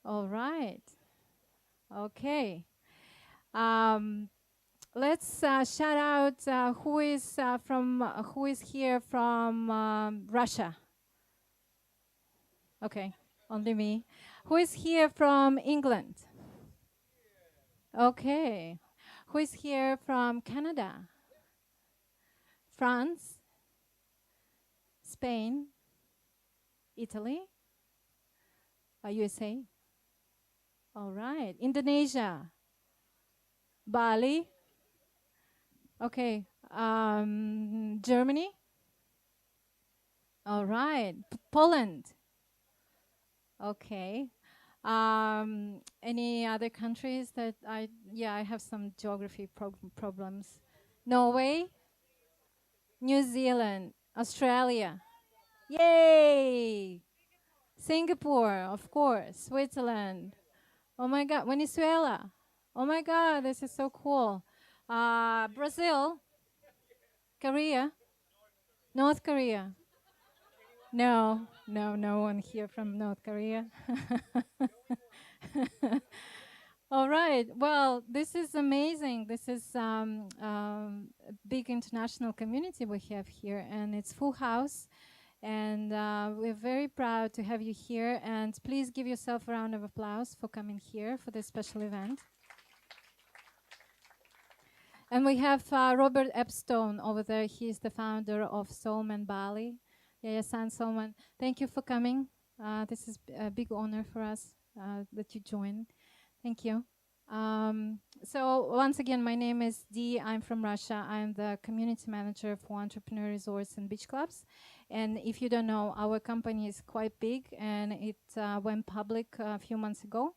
All right. Okay. Um, let's shout out who is here from Russia. Okay, only me. Who is here from England? Okay. Who is here from Canada? France? Spain? Italy? USA? All right. Indonesia? Bali? Okay. Germany? All right. Poland? Okay. Any other countries that I have some geography problems. Norway, New Zealand, Australia. Yay! Singapore, of course, Switzerland. Oh my God, Venezuela. Oh my God, this is so cool. Brazil, Korea, North Korea. No, no, no one here from North Korea. All right. Well, this is amazing. This is a big international community we have here, and it's full house. And we're very proud to have you here. And please give yourself a round of applause for coming here for this special event. And we have Robert Epstone over there. He's the founder of Soulman Bali. Yeah, San Soulman. Thank you for coming. This is a big honor for us that you join. Thank you. So once again, my name is Dee. I'm from Russia. I'm the community manager for entrepreneur resorts and beach clubs. And if you don't know, our company is quite big, and it went public a few months ago.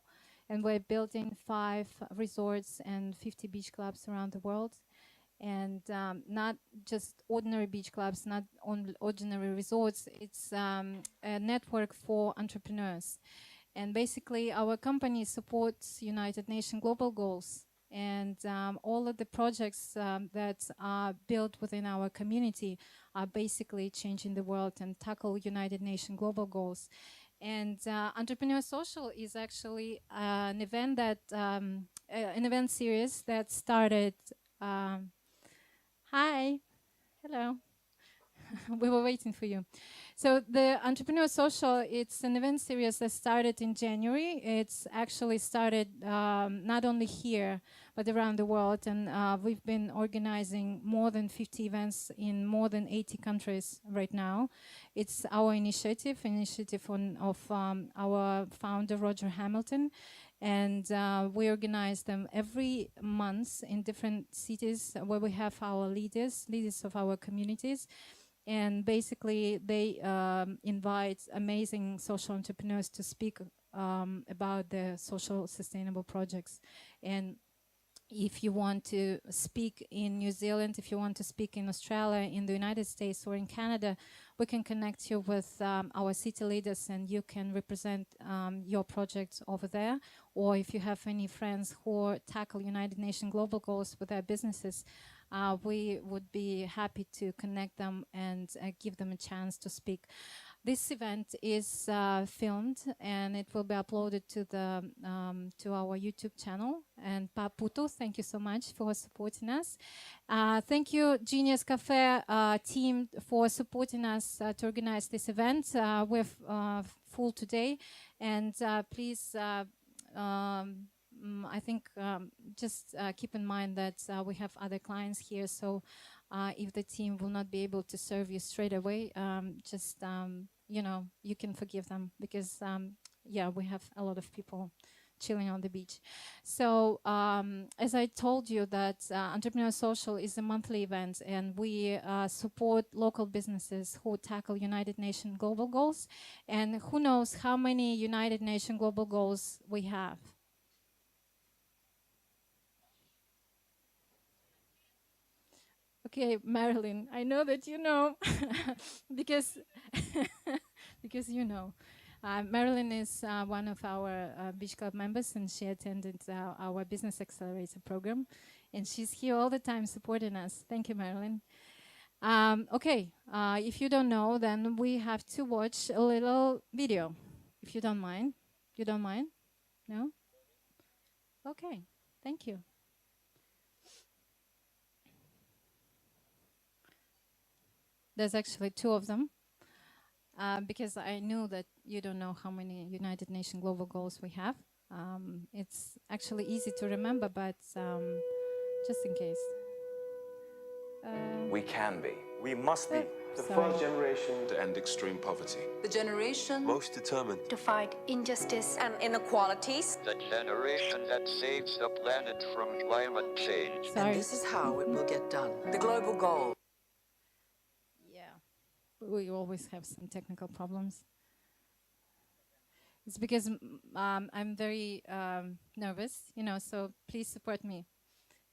And we're building 5 resorts and 50 beach clubs around the world. And not just ordinary beach clubs, not ordinary resorts. It's a network for entrepreneurs. And basically, our company supports United Nations global goals. And all of the projects that are built within our community are basically changing the world and tackle United Nations global goals. And Entrepreneur Social is actually an event that an event series that started. Hi, hello. We were waiting for you. So the Entrepreneur Social, it's an event series that started in January. It's actually started not only here, but around the world. And we've been organizing more than 50 events in more than 80 countries right now. It's our initiative of our founder, Roger Hamilton. And we organize them every month in different cities where we have our leaders of our communities. And basically, they invite amazing social entrepreneurs to speak about their social sustainable projects. And if you want to speak in New Zealand, if you want to speak in Australia, in the United States, or in Canada, we can connect you with our city leaders, and you can represent your project over there. Or if you have any friends who tackle United Nations global goals with their businesses, we would be happy to connect them and give them a chance to speak. This event is filmed, and it will be uploaded to our YouTube channel. And Paputo, thank you so much for supporting us. Thank you, Genius Cafe team, for supporting us to organize this event. We're full today, and please. I think just keep in mind that we have other clients here, so if the team will not be able to serve you straight away, just you know, you can forgive them, because yeah, we have a lot of people chilling on the beach. So as I told you, that Entrepreneur Social is a monthly event, and we support local businesses who tackle United Nations global goals. And who knows how many United Nations global goals we have? Okay, Marilyn, I know that you know because because you know. Marilyn is one of our Beach Club members, and she attended our Business Accelerator program, and she's here all the time supporting us. Thank you, Marilyn. Okay, if you don't know, then we have to watch a little video, if you don't mind. You don't mind? No? Okay, thank you. There's actually two of them, because I knew that you don't know how many United Nations global goals we have. It's actually easy to remember, but just in case. We can be. We must be. The Sorry. first generation to end extreme poverty. The generation Most determined to fight injustice and inequalities. The generation that saves the planet from climate change. Sorry. And this is how it will get done. The global goal. Yeah, we always have some technical problems. It's because I'm very nervous, so please support me.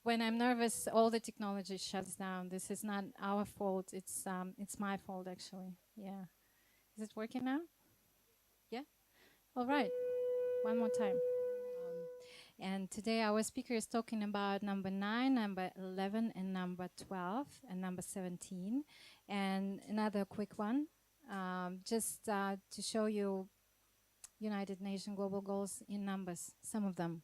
When I'm nervous, all the technology shuts down. This is not our fault. It's my fault, actually. Yeah. Is it working now? Yeah? All right. One more time. And today our speaker is talking about number 9, number 11, and number 12, and number 17. And another quick one, just to show you United Nations global goals in numbers, some of them.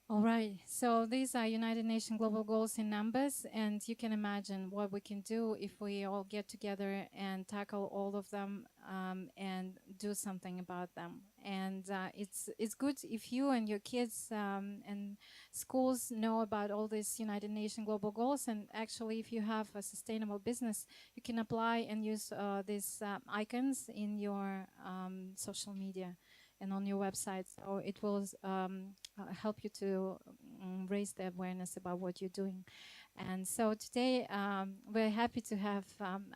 All right, so these are United Nations global goals in numbers, and you can imagine what we can do if we all get together and tackle all of them and do something about them. And it's good if you and your kids and schools know about all these United Nations global goals, and actually if you have a sustainable business, you can apply and use these icons in your social media and on your website, so it will help you to raise the awareness about what you're doing. And so today we're happy to have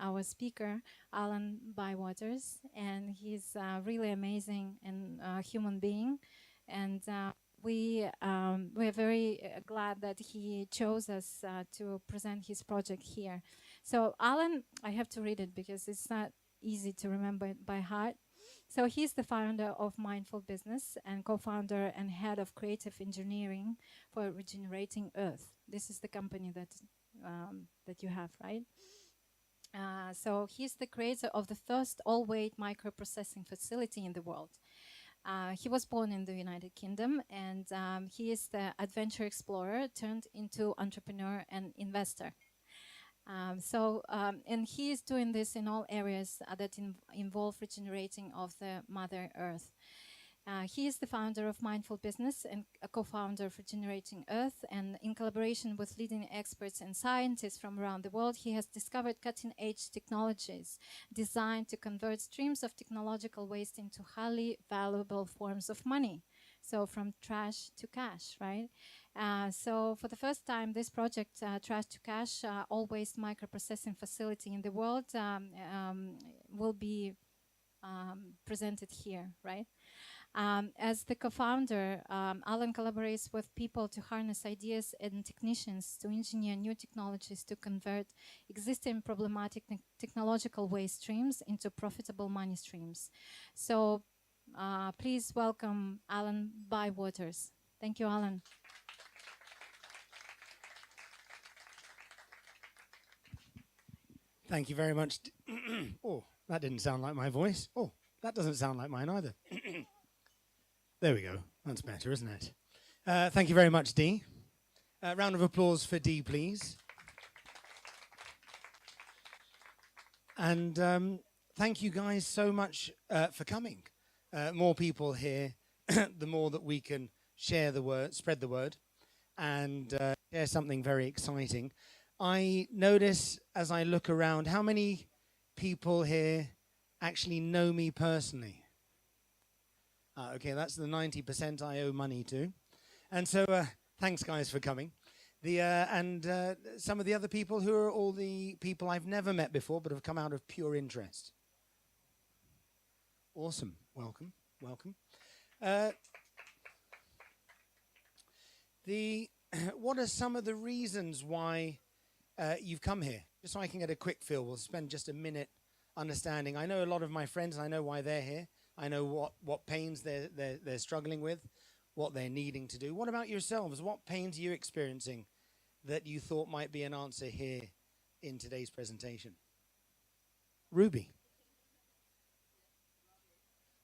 our speaker, Alan Bywaters, and he's really amazing and human being. And we're very glad that he chose us to present his project here. So Alan, I have to read it because it's not easy to remember it by heart. So he's the founder of Mindful Business and co-founder and head of creative engineering for Regenerating Earth. This is the company that you have, right? So he's the creator of the first all-weight microprocessing facility in the world. He was born in the United Kingdom, and he is the adventure explorer turned into entrepreneur and investor. And he is doing this in all areas that involve regenerating of the Mother Earth. He is the founder of Mindful Business and a co-founder of Regenerating Earth, and in collaboration with leading experts and scientists from around the world, he has discovered cutting-edge technologies designed to convert streams of technological waste into highly valuable forms of money. So from trash to cash, right? So for the first time, this project, Trash to Cash, all waste microprocessing facility in the world, will be presented here, right? As the co-founder, Alan collaborates with people to harness ideas and technicians to engineer new technologies to convert existing problematic technological waste streams into profitable money streams. So please welcome Alan Bywaters. Thank you, Alan. Thank you very much. Oh, that didn't sound like my voice. Oh, that doesn't sound like mine either. There we go. That's better, isn't it? Thank you very much, Dee. Round of applause for Dee, please. And thank you guys so much for coming. More people here, the more that we can share the word, spread the word, and share something very exciting. I notice as I look around, how many people here actually know me personally? Okay, that's the 90% I owe money to. And so thanks, guys, for coming. Some of the other people who are all the people I've never met before but have come out of pure interest. Awesome. Welcome. Welcome. What are some of the reasons why you've come here? Just so I can get a quick feel. We'll spend just a minute understanding. I know a lot of my friends. I know why they're here. I know what pains they're struggling with, what they're needing to do. What about yourselves? What pains are you experiencing that you thought might be an answer here in today's presentation? Ruby.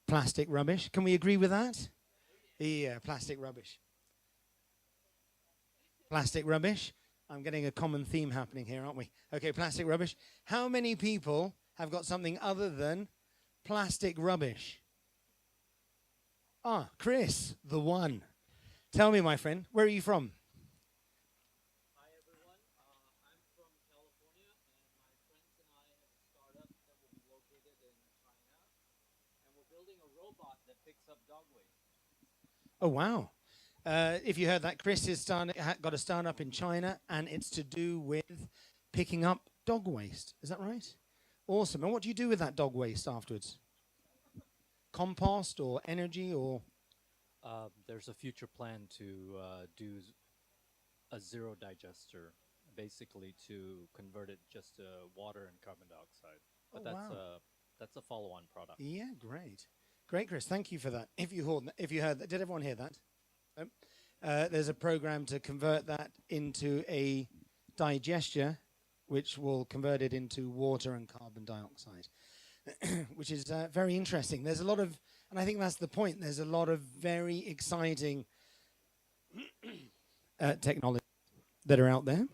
Plastic rubbish. Can we agree with that? Yeah, plastic rubbish. Plastic rubbish. I'm getting a common theme happening here, aren't we? Okay, plastic rubbish. How many people have got something other than plastic rubbish? Ah, Chris, the one. Tell me, my friend, where are you from? Hi everyone, I'm from California, and my friends and I have a startup that will be located in China, and we're building a robot that picks up dog waste. Oh, wow. If you heard that, Chris has got a startup in China, and it's to do with picking up dog waste. Is that right? Awesome. And what do you do with that dog waste afterwards? Compost or energy or? There's a future plan to do a zero digester, basically to convert it just to water and carbon dioxide. But that's a follow-on product. Yeah, great. Great, Chris. Thank you for that. If you heard that, did everyone hear that? There's a program to convert that into a digester, which will convert it into water and carbon dioxide, which is very interesting. There's a lot of, and I think that's the point, there's a lot of very exciting technology that are out there.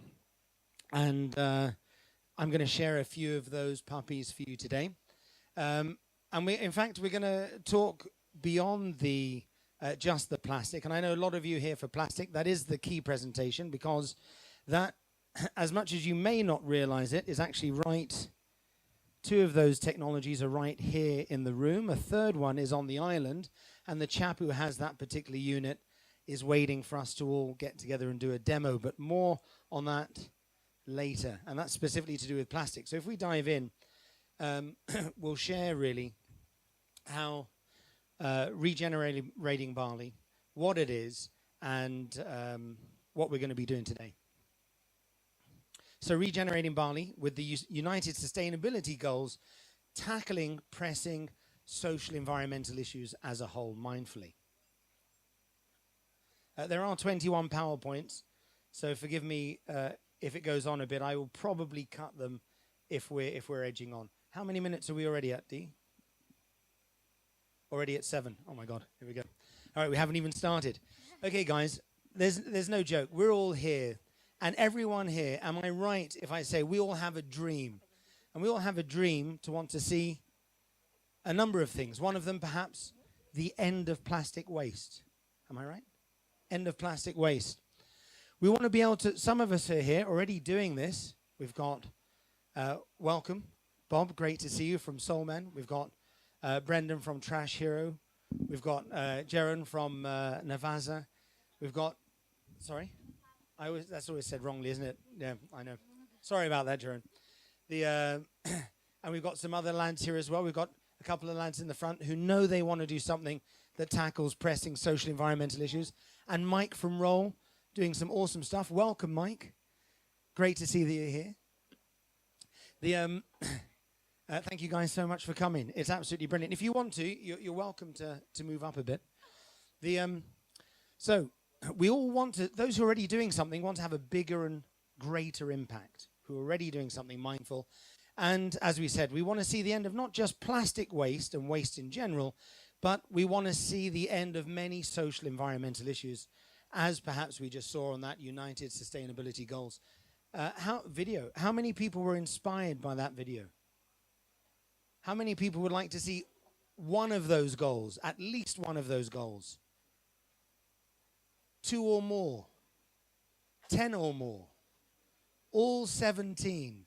And I'm going to share a few of those puppies for you today. And in fact, we're going to talk beyond the just the plastic. And I know a lot of you here for plastic. That is the key presentation, because that, as much as you may not realize it, is actually right. Two of those technologies are right here in the room. A third one is on the island. And the chap who has that particular unit is waiting for us to all get together and do a demo. But more on that later. And that's specifically to do with plastic. So if we dive in, we'll share really how regenerating barley, what it is, and what we're going to be doing today. So regenerating barley with the United Sustainability Goals, tackling pressing social environmental issues as a whole mindfully. There are 21 PowerPoints, so forgive me if it goes on a bit. I will probably cut them if we're edging on. How many minutes are we already at, Dee? Already at 7. Oh my God, here we go. All right, we haven't even started. Okay, guys, there's no joke. We're all here, and everyone here, am I right if I say we all have a dream? And we all have a dream to want to see a number of things. One of them, perhaps, the end of plastic waste. Am I right? End of plastic waste. We want to be able to, some of us are here already doing this. We've got, welcome, Bob, great to see you from Soulman. We've got Brendan from Trash Hero. We've got Jaron from Navaza. We've got, sorry? That's always said wrongly, isn't it? Yeah, I know. Sorry about that, Jaron. And we've got some other lads here as well. We've got a couple of lads in the front who know they want to do something that tackles pressing social environmental issues. And Mike from Roll doing some awesome stuff. Welcome, Mike. Great to see that you're here. Thank you guys so much for coming. It's absolutely brilliant. If you want to, you're welcome to move up a bit. So we all want to, those who are already doing something want to have a bigger and greater impact, who are already doing something mindful. And as we said, we want to see the end of not just plastic waste and waste in general, but we want to see the end of many social environmental issues, as perhaps we just saw on that United Sustainability Goals. How many people were inspired by that video? How many people would like to see one of those goals, at least one of those goals? 2 or more? 10 or more? All 17?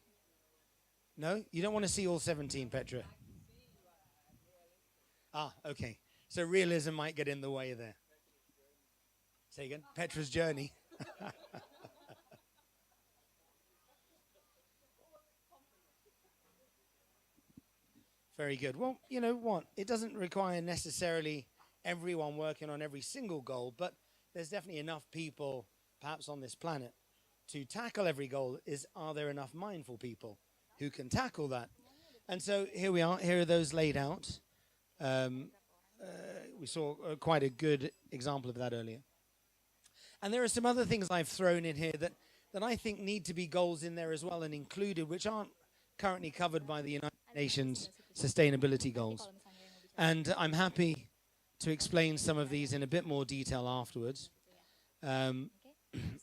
No? You don't want to see all 17, Petra? Ah, okay. So realism might get in the way there. Say again? Petra's journey. Very good. Well, you know what? It doesn't require necessarily everyone working on every single goal, but there's definitely enough people, perhaps on this planet, to tackle every goal. Are there enough mindful people who can tackle that? And so here we are. Here are those laid out. We saw quite a good example of that earlier. And there are some other things I've thrown in here that I think need to be goals in there as well and included, which aren't currently covered by the United Nations Sustainability Goals. And I'm happy to explain some of these in a bit more detail afterwards.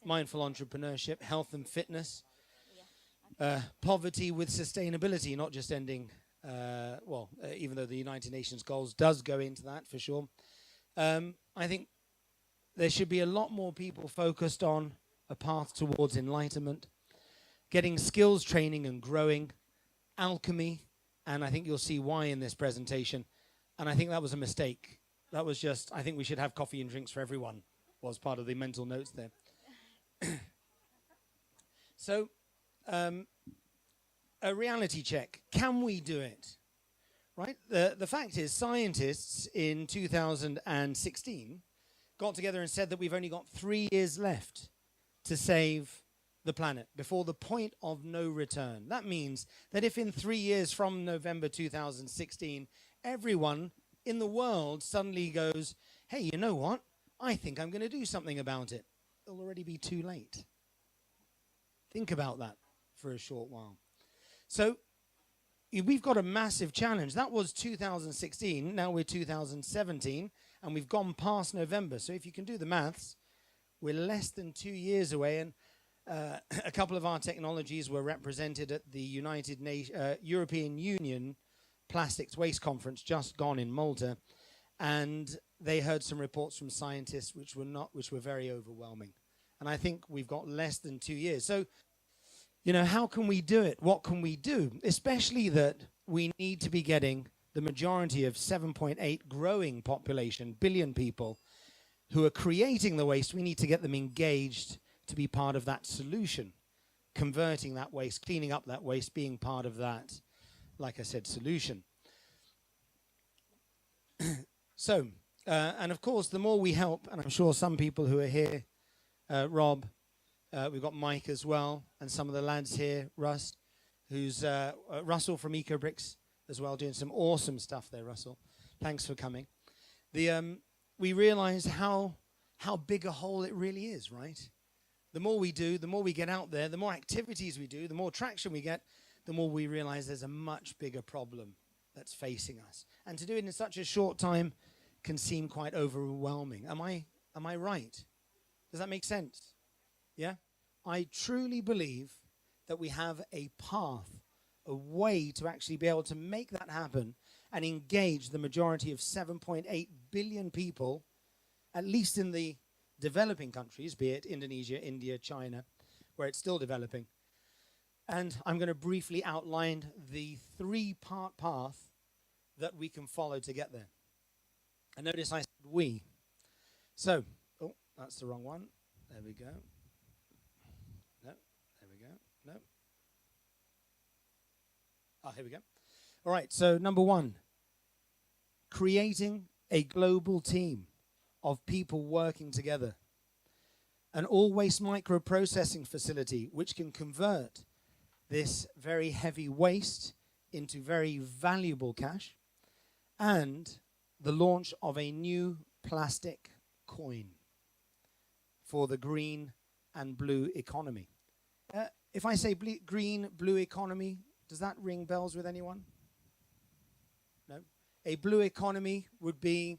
Mindful entrepreneurship, health and fitness, poverty with sustainability, not just ending, even though the United Nations Goals does go into that for sure. I think there should be a lot more people focused on a path towards enlightenment, getting skills training and growing, alchemy, and I think you'll see why in this presentation. And I think that was a mistake. That was just, I think we should have coffee and drinks for everyone, was part of the mental notes there. So, a reality check. Can we do it? Right? The fact is, scientists in 2016 got together and said that we've only got 3 years left to save the planet before the point of no return. That means that if in 3 years from November 2016, everyone in the world suddenly goes, hey, you know what? I think I'm going to do something about it. It'll already be too late. Think about that for a short while. So we've got a massive challenge. That was 2016. Now we're 2017, and we've gone past November. So if you can do the maths, we're less than 2 years away, and a couple of our technologies were represented at the European Union Plastics Waste Conference just gone in Malta, and they heard some reports from scientists which were very overwhelming. And I think we've got less than 2 years. So, you know, how can we do it? What can we do? Especially that we need to be getting the majority of 7.8 growing population, billion people, who are creating the waste. We need to get them engaged to be part of that solution, converting that waste, cleaning up that waste, being part of that, like I said, solution. So, and of course, the more we help, and I'm sure some people who are here, Rob, we've got Mike as well, and some of the lads here, Russ, who's Russell from EcoBricks as well, doing some awesome stuff there, Russell. Thanks for coming. We realize how big a hole it really is, right? The more we do, the more we get out there, the more activities we do, the more traction we get, the more we realize there's a much bigger problem that's facing us. And to do it in such a short time can seem quite overwhelming. Am I right? Does that make sense? Yeah? I truly believe that we have a path, a way to actually be able to make that happen and engage the majority of 7.8 billion people, at least in the developing countries, be it Indonesia, India, China, where it's still developing. And I'm going to briefly outline the 3-part path that we can follow to get there. And notice I said we. So, oh, that's the wrong one. There we go. No, there we go. No. Ah, here we go. All right, so number 1, creating a global team of people working together. An all-waste microprocessing facility which can convert this very heavy waste into very valuable cash, and the launch of a new plastic coin. for the green and blue economy. If I say green, blue economy, does that ring bells with anyone? No? A blue economy would be,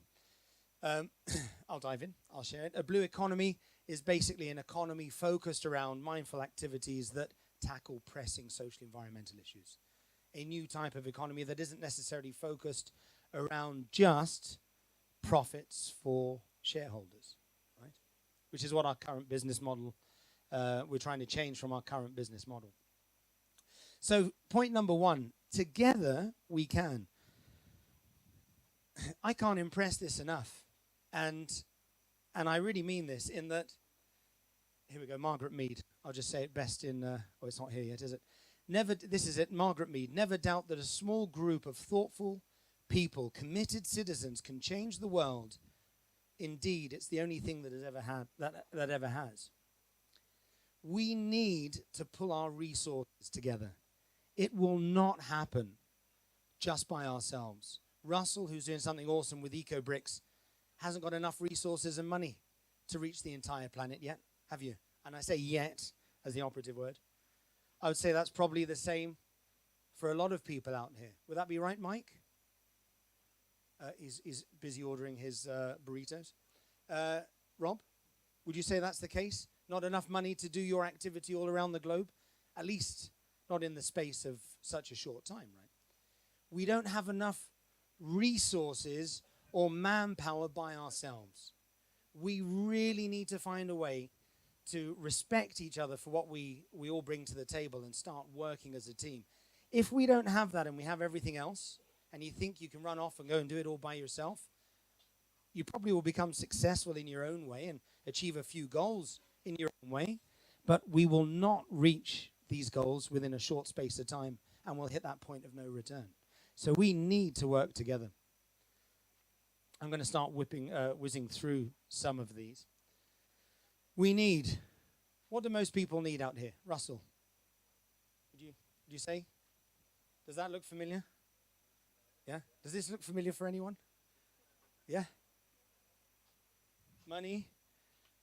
I'll dive in, I'll share it. A blue economy is basically an economy focused around mindful activities that tackle pressing social environmental issues. A new type of economy that isn't necessarily focused around just profits for shareholders, right? Which is what our current business model, we're trying to change from our current business model. So point number one, together we can. I can't impress this enough. And I really mean this in that, here we go, Margaret Mead. I'll just say it best in, oh, it's not here yet, is it? This is it, Margaret Mead. Never doubt that a small group of thoughtful people, committed citizens can change the world. Indeed, it's the only thing that has ever had, that ever has. We need to pull our resources together. It will not happen just by ourselves. Russell, who's doing something awesome with EcoBricks, hasn't got enough resources and money to reach the entire planet yet, have you? And I say yet as the operative word. I would say that's probably the same for a lot of people out here. Would that be right, Mike? He's busy ordering his burritos. Rob, would you say that's the case? Not enough money to do your activity all around the globe? At least not in the space of such a short time, right? We don't have enough resources or manpower by ourselves. We really need to find a way to respect each other for what we all bring to the table and start working as a team. If we don't have that and we have everything else, and you think you can run off and go and do it all by yourself, you probably will become successful in your own way and achieve a few goals in your own way, but we will not reach these goals within a short space of time, and we'll hit that point of no return. So we need to work together. I'm going to start whizzing through some of these. We need, what do most people need out here? Russell, would you say? Does that look familiar? Yeah? Does this look familiar for anyone? Yeah? Money,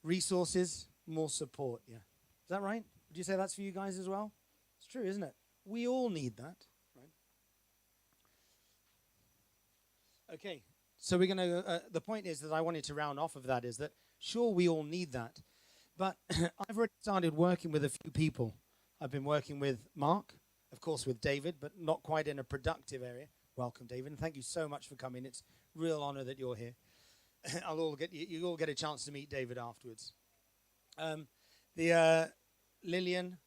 resources, more support, yeah. Is that right? Would you say that's for you guys as well? It's true, isn't it? We all need that, right? Okay, so we're going to, the point is that I wanted to round off of that is that, sure, we all need that, but I've already started working with a few people. I've been working with Mark, of course with David, but not quite in a productive area. Welcome, David, and thank you so much for coming. It's a real honor that you're here. You all get a chance to meet David afterwards. Lillian,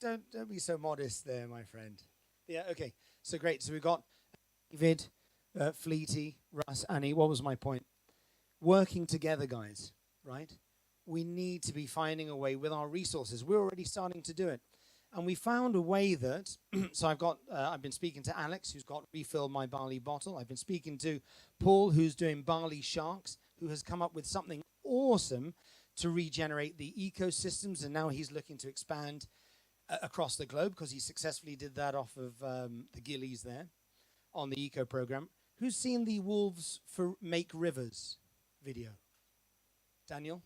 don't be so modest there, my friend. Yeah, okay, so great. So we've got David, Fleety, Russ, Annie. What was my point? Working together, guys, right? We need to be finding a way with our resources. We're already starting to do it. And we found a way that, so I've been speaking to Alex, who's got Refill My Barley Bottle. I've been speaking to Paul, who's doing Barley Sharks, who has come up with something awesome to regenerate the ecosystems. And now he's looking to expand across the globe because he successfully did that off of the Gillies there on the eco program. Who's seen the Wolves for Make Rivers video? Daniel?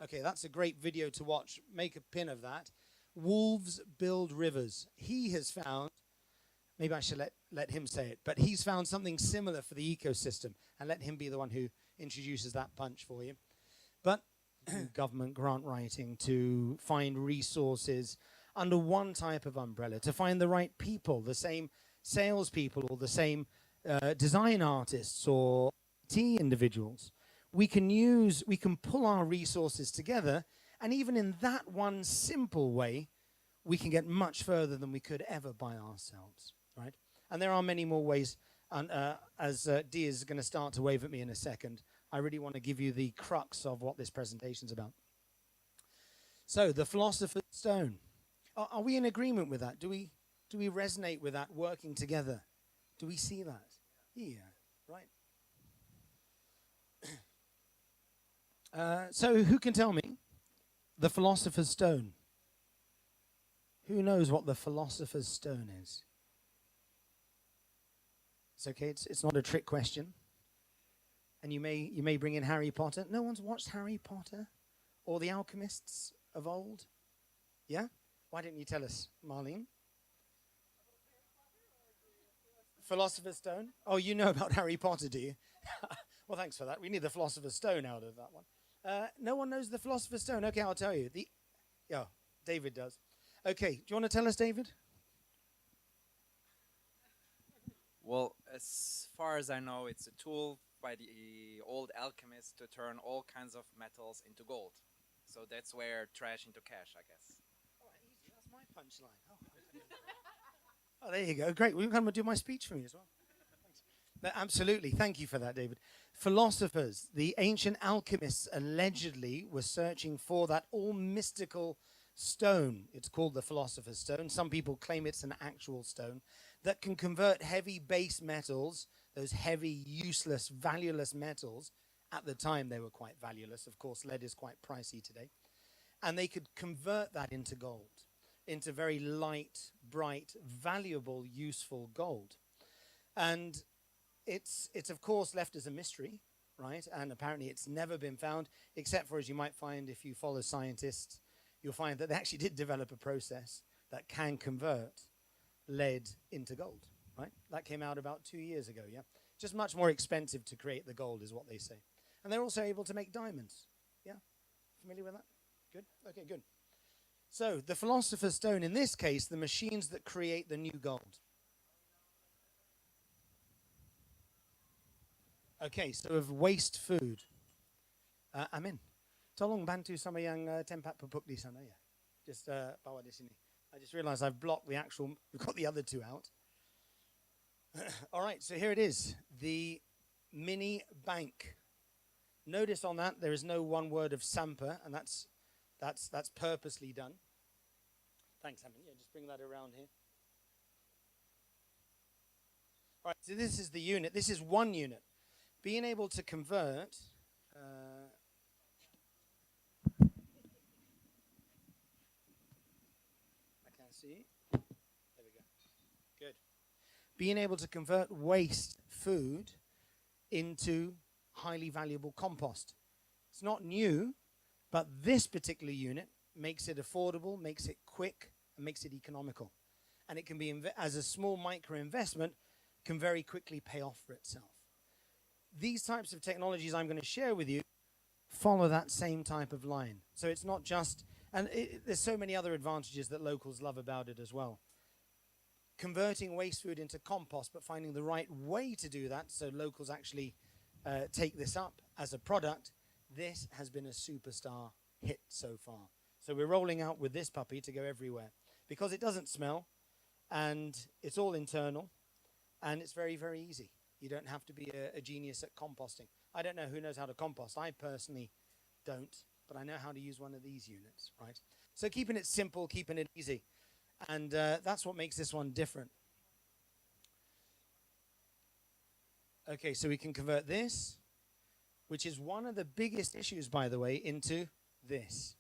Okay, that's a great video to watch. Make a pin of that. Wolves build rivers. He has found, maybe I should let him say it, but he's found something similar for the ecosystem, and let him be the one who introduces that punch for you. But government grant writing to find resources under one type of umbrella, to find the right people, the same salespeople or the same design artists or IT individuals. We can pull our resources together, and even in that one simple way, we can get much further than we could ever by ourselves, right? And there are many more ways, and as Dee is going to start to wave at me in a second, I really want to give you the crux of what this presentation's about. So, the Philosopher's Stone. Are we in agreement with that? Do we resonate with that, working together? Do we see that? Yeah, right. So who can tell me the Philosopher's Stone? Who knows what the Philosopher's Stone is? It's okay, it's not a trick question. And you may bring in Harry Potter. No one's watched Harry Potter? All the alchemists of old? Yeah? Why didn't you tell us, Marlene? Philosopher's Stone? Oh, you know about Harry Potter, do you? Well, thanks for that. We need the Philosopher's Stone out of that one. No one knows the Philosopher's Stone. Okay, I'll tell you. Yeah, David does. Okay, do you want to tell us, David? Well, as far as I know, it's a tool by the old alchemists to turn all kinds of metals into gold. So that's where trash into cash, I guess. Oh, easy. That's my punchline. Oh, there you go. Great. We're going to do my speech for me as well. Thanks. No, absolutely. Thank you for that, David. Philosophers, the ancient alchemists allegedly were searching for that all mystical stone. It's called the Philosopher's Stone. Some people claim it's an actual stone that can convert heavy base metals, those heavy, useless, valueless metals. At the time, they were quite valueless. Of course, lead is quite pricey today. And they could convert that into gold, into very light, bright, valuable, useful gold. And it's of course left as a mystery, right? And apparently it's never been found, except for, as you might find if you follow scientists, you'll find that they actually did develop a process that can convert lead into gold, right? That came out about 2 years ago, yeah? Just much more expensive to create the gold is what they say. And they're also able to make diamonds, yeah? Familiar with that? Good? Okay, good. So the Philosopher's Stone, in this case, the machines that create the new gold. Okay, so of waste food. Amin. Tolong bantu sama yang tempat pupuk di sana ya. Just bawa di sini. I just realized I've blocked the actual, we've got the other two out. All right, so here it is, the mini bank. Notice on that there is no one word of Sampa, and that's purposely done. Thanks, Amin. Yeah, just bring that around here. All right, so this is the unit. This is one unit. Being able to convert. I can't see. There we go. Good. Being able to convert waste food into highly valuable compost. It's not new, but this particular unit makes it affordable, makes it quick, and makes it economical. And it can be, as a small micro investment, can very quickly pay off for itself. These types of technologies I'm going to share with you follow that same type of line. So it's not just, and there's so many other advantages that locals love about it as well. Converting waste food into compost, but finding the right way to do that so locals actually take this up as a product. This has been a superstar hit so far. So we're rolling out with this puppy to go everywhere because it doesn't smell and it's all internal and it's very, very easy. You don't have to be a genius at composting. I don't know who knows how to compost. I personally don't, but I know how to use one of these units, right? So keeping it simple, keeping it easy. And that's what makes this one different. Okay, so we can convert this, which is one of the biggest issues, by the way, into this.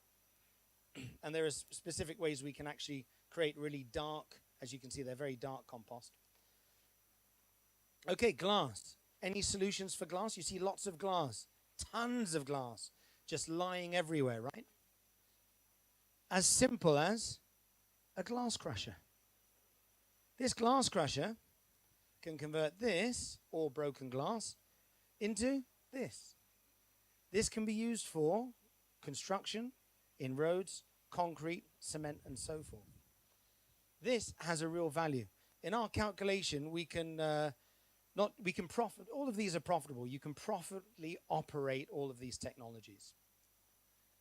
And there are specific ways we can actually create really dark, as you can see, they're very dark compost. Okay, glass. Any solutions for glass? You see lots of glass, tons of glass, just lying everywhere, right? As simple as a glass crusher. This glass crusher can convert this, or broken glass, into this. This can be used for construction, in roads, concrete, cement, and so forth. This has a real value. In our calculation, we can profit. All of these are profitable. You can profitably operate all of these technologies.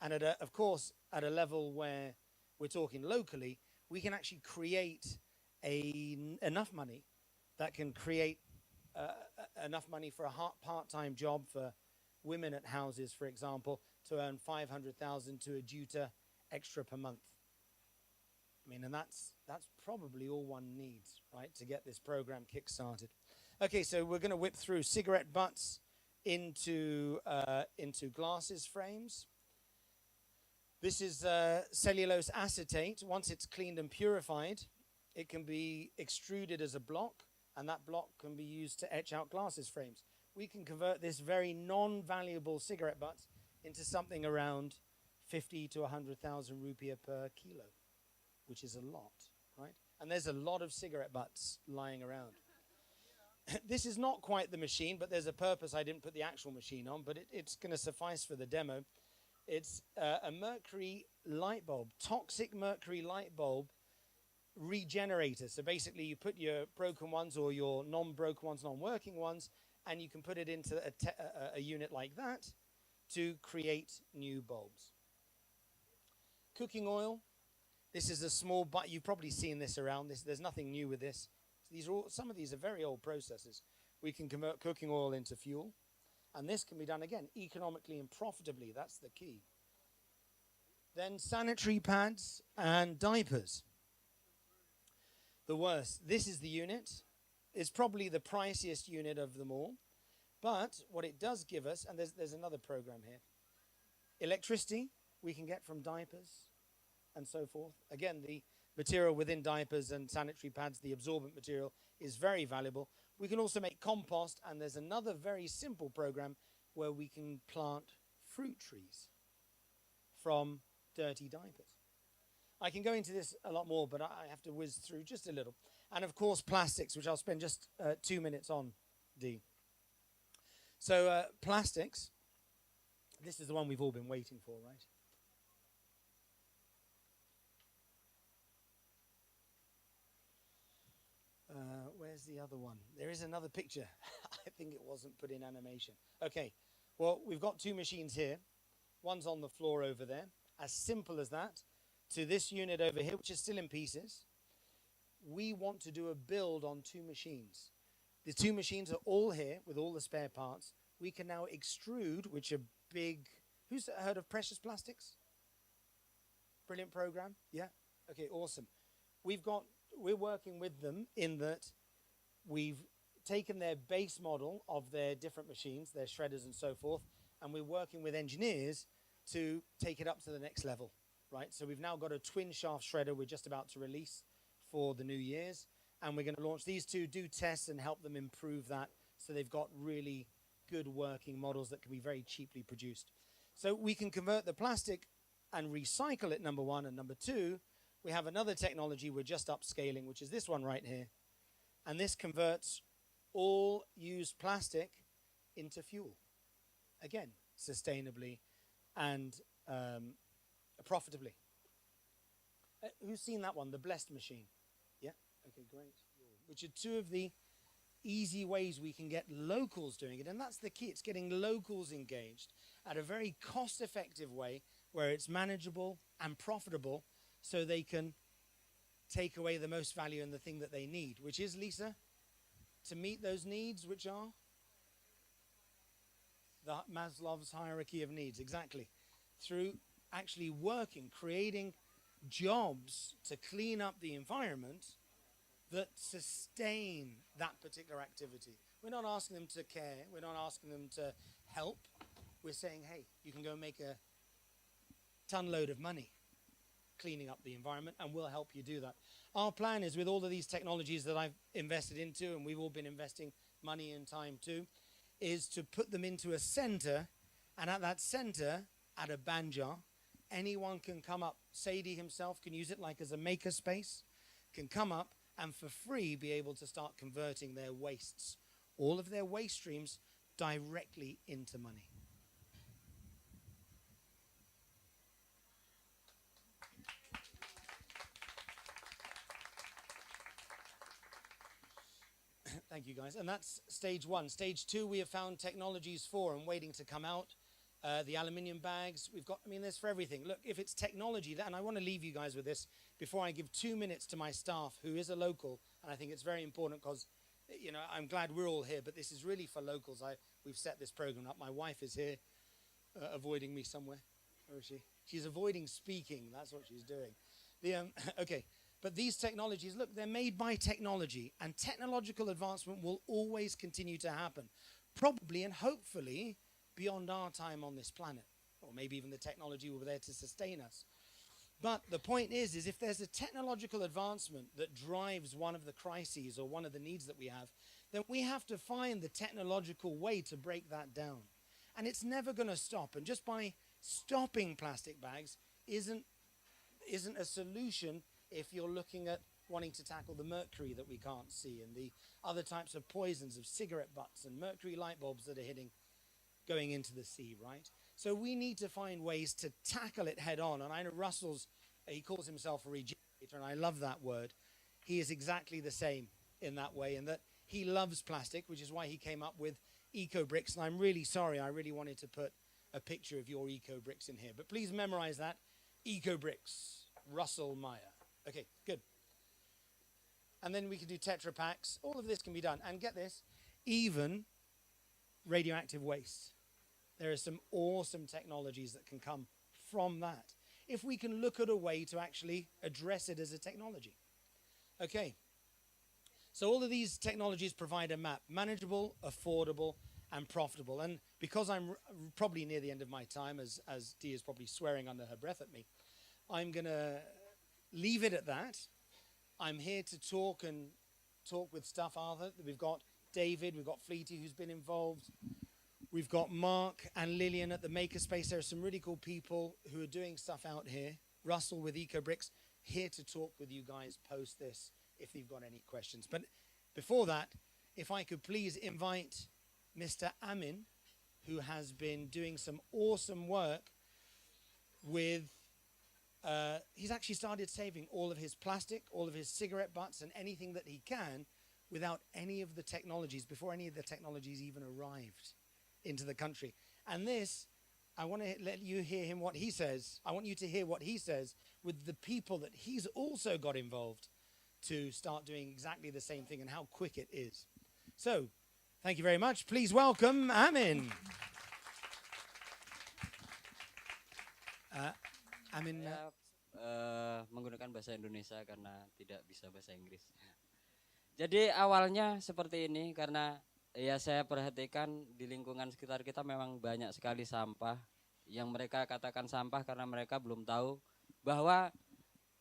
And of course, at a level where we're talking locally, we can actually create enough money that can create enough money for a part-time job for women at houses, for example, to earn 500,000 to a juta extra per month. I mean, and that's probably all one needs, right, to get this program kick-started. Okay, so we're going to whip through cigarette butts into glasses frames. This is cellulose acetate. Once it's cleaned and purified, it can be extruded as a block, and that block can be used to etch out glasses frames. We can convert this very non-valuable cigarette butt into something around 50 to 100,000 rupiah per kilo, which is a lot, right? And there's a lot of cigarette butts lying around. This is not quite the machine, but there's a purpose. I didn't put the actual machine on, but it's going to suffice for the demo. It's a mercury light bulb, toxic mercury light bulb regenerator. So basically you put your broken ones or your non-broken ones, non-working ones, and you can put it into a unit like that to create new bulbs. Cooking oil. This is a small, but you've probably seen this around. There's nothing new with this. These are all, some of these are very old processes. We can convert cooking oil into fuel. And this can be done, again, economically and profitably. That's the key. Then sanitary pads and diapers. The worst. This is the unit. It's probably the priciest unit of them all. But what it does give us, and there's another program here. Electricity we can get from diapers and so forth. Again, the material within diapers and sanitary pads, the absorbent material, is very valuable. We can also make compost, and there's another very simple program where we can plant fruit trees from dirty diapers. I can go into this a lot more, but I have to whiz through just a little. And of course, plastics, which I'll spend just 2 minutes on, Dee. So plastics, this is the one we've all been waiting for, right? Where's the other one? There is another picture. I think it wasn't put in animation. Okay, well, we've got two machines here. One's on the floor over there. As simple as that. To this unit over here, which is still in pieces. We want to do a build on two machines. The two machines are all here with all the spare parts. We can now extrude, which are big. Who's heard of Precious Plastics? Brilliant program. Yeah? Okay, awesome. We're working with them in that we've taken their base model of their different machines, their shredders and so forth, and we're working with engineers to take it up to the next level, right? So we've now got a twin shaft shredder we're just about to release for the New Year's, and we're going to launch these two, do tests and help them improve that so they've got really good working models that can be very cheaply produced. So we can convert the plastic and recycle it, number one, and number two, we have another technology we're just upscaling, which is this one right here. And this converts all used plastic into fuel. Again, sustainably and profitably. Who's seen that one, the Blessed machine? Yeah? Okay, great. Which are two of the easy ways we can get locals doing it. And that's the key. It's getting locals engaged at a very cost-effective way where it's manageable and profitable, so they can take away the most value in the thing that they need, which is, Lisa, to meet those needs, which are the Maslow's hierarchy of needs, exactly. Through actually working, creating jobs to clean up the environment that sustain that particular activity. We're not asking them to care. We're not asking them to help. We're saying, hey, you can go make a ton load of money cleaning up the environment, and we'll help you do that. Our plan is, with all of these technologies that I've invested into, and we've all been investing money and time too, is to put them into a center, and at that center, at a Banjar, anyone can come up. Sadie himself can use it like as a maker space, can come up and for free be able to start converting their wastes, all of their waste streams, directly into money. Thank you, guys. And that's stage one. Stage two, we have found technologies for and waiting to come out. The aluminium bags, we've got, I mean, there's for everything. Look, if it's technology, and I want to leave you guys with this before I give 2 minutes to my staff, who is a local, and I think it's very important because, you know, I'm glad we're all here, but this is really for locals. We've set this program up. My wife is here, avoiding me somewhere. Where is she? She's avoiding speaking. That's what she's doing. Okay. But these technologies, look, they're made by technology, and technological advancement will always continue to happen, probably and hopefully beyond our time on this planet, or maybe even the technology will be there to sustain us. But the point is if there's a technological advancement that drives one of the crises or one of the needs that we have, then we have to find the technological way to break that down. And it's never going to stop. And just by stopping plastic bags isn't a solution if you're looking at wanting to tackle the mercury that we can't see and the other types of poisons of cigarette butts and mercury light bulbs that are going into the sea, right? So we need to find ways to tackle it head on. And I know he calls himself a regenerator, and I love that word. He is exactly the same in that way, and that he loves plastic, which is why he came up with eco bricks. And I'm really sorry, I really wanted to put a picture of your eco bricks in here, but please memorize that. Eco bricks, Russell Meyer. Okay, good. And then we can do Tetra Packs. All of this can be done. And get this, even radioactive waste. There are some awesome technologies that can come from that, if we can look at a way to actually address it as a technology. Okay. So all of these technologies provide a map: manageable, affordable, and profitable. And because I'm probably near the end of my time, as Dee is probably swearing under her breath at me, I'm going to leave it at that. I'm here to talk with Stuff Arthur. We've got David, we've got Fleety, who's been involved. We've got Mark and Lillian at the Makerspace. There are some really cool people who are doing stuff out here. Russell with EcoBricks, here to talk with you guys post this if you've got any questions. But before that, if I could please invite Mr. Amin, who has been doing some awesome work with, he's actually started saving all of his plastic, all of his cigarette butts, and anything that he can without any of the technologies, before any of the technologies even arrived into the country. And this, I want to let you hear him what he says. I want you to hear what he says with the people that he's also got involved to start doing exactly the same thing and how quick it is. So, thank you very much. Please welcome Amin. Amin. Menggunakan bahasa Indonesia karena tidak bisa bahasa Inggris. Jadi awalnya seperti ini karena ya saya perhatikan di lingkungan sekitar kita memang banyak sekali sampah yang mereka katakan sampah karena mereka belum tahu bahwa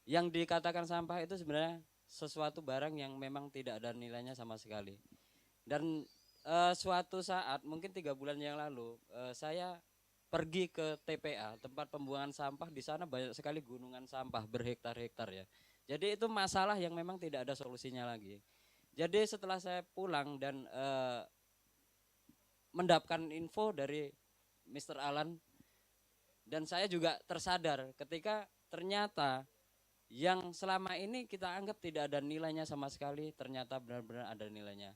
yang dikatakan sampah itu sebenarnya sesuatu barang yang memang tidak ada nilainya sama sekali. Dan suatu saat mungkin 3 bulan yang lalu saya pergi ke TPA, tempat pembuangan sampah. Di sana banyak sekali gunungan sampah berhektar-hektar ya. Jadi itu masalah yang memang tidak ada solusinya lagi. Jadi setelah saya pulang dan mendapatkan info dari Mr. Alan, dan saya juga tersadar ketika ternyata yang selama ini kita anggap tidak ada nilainya sama sekali, ternyata benar-benar ada nilainya.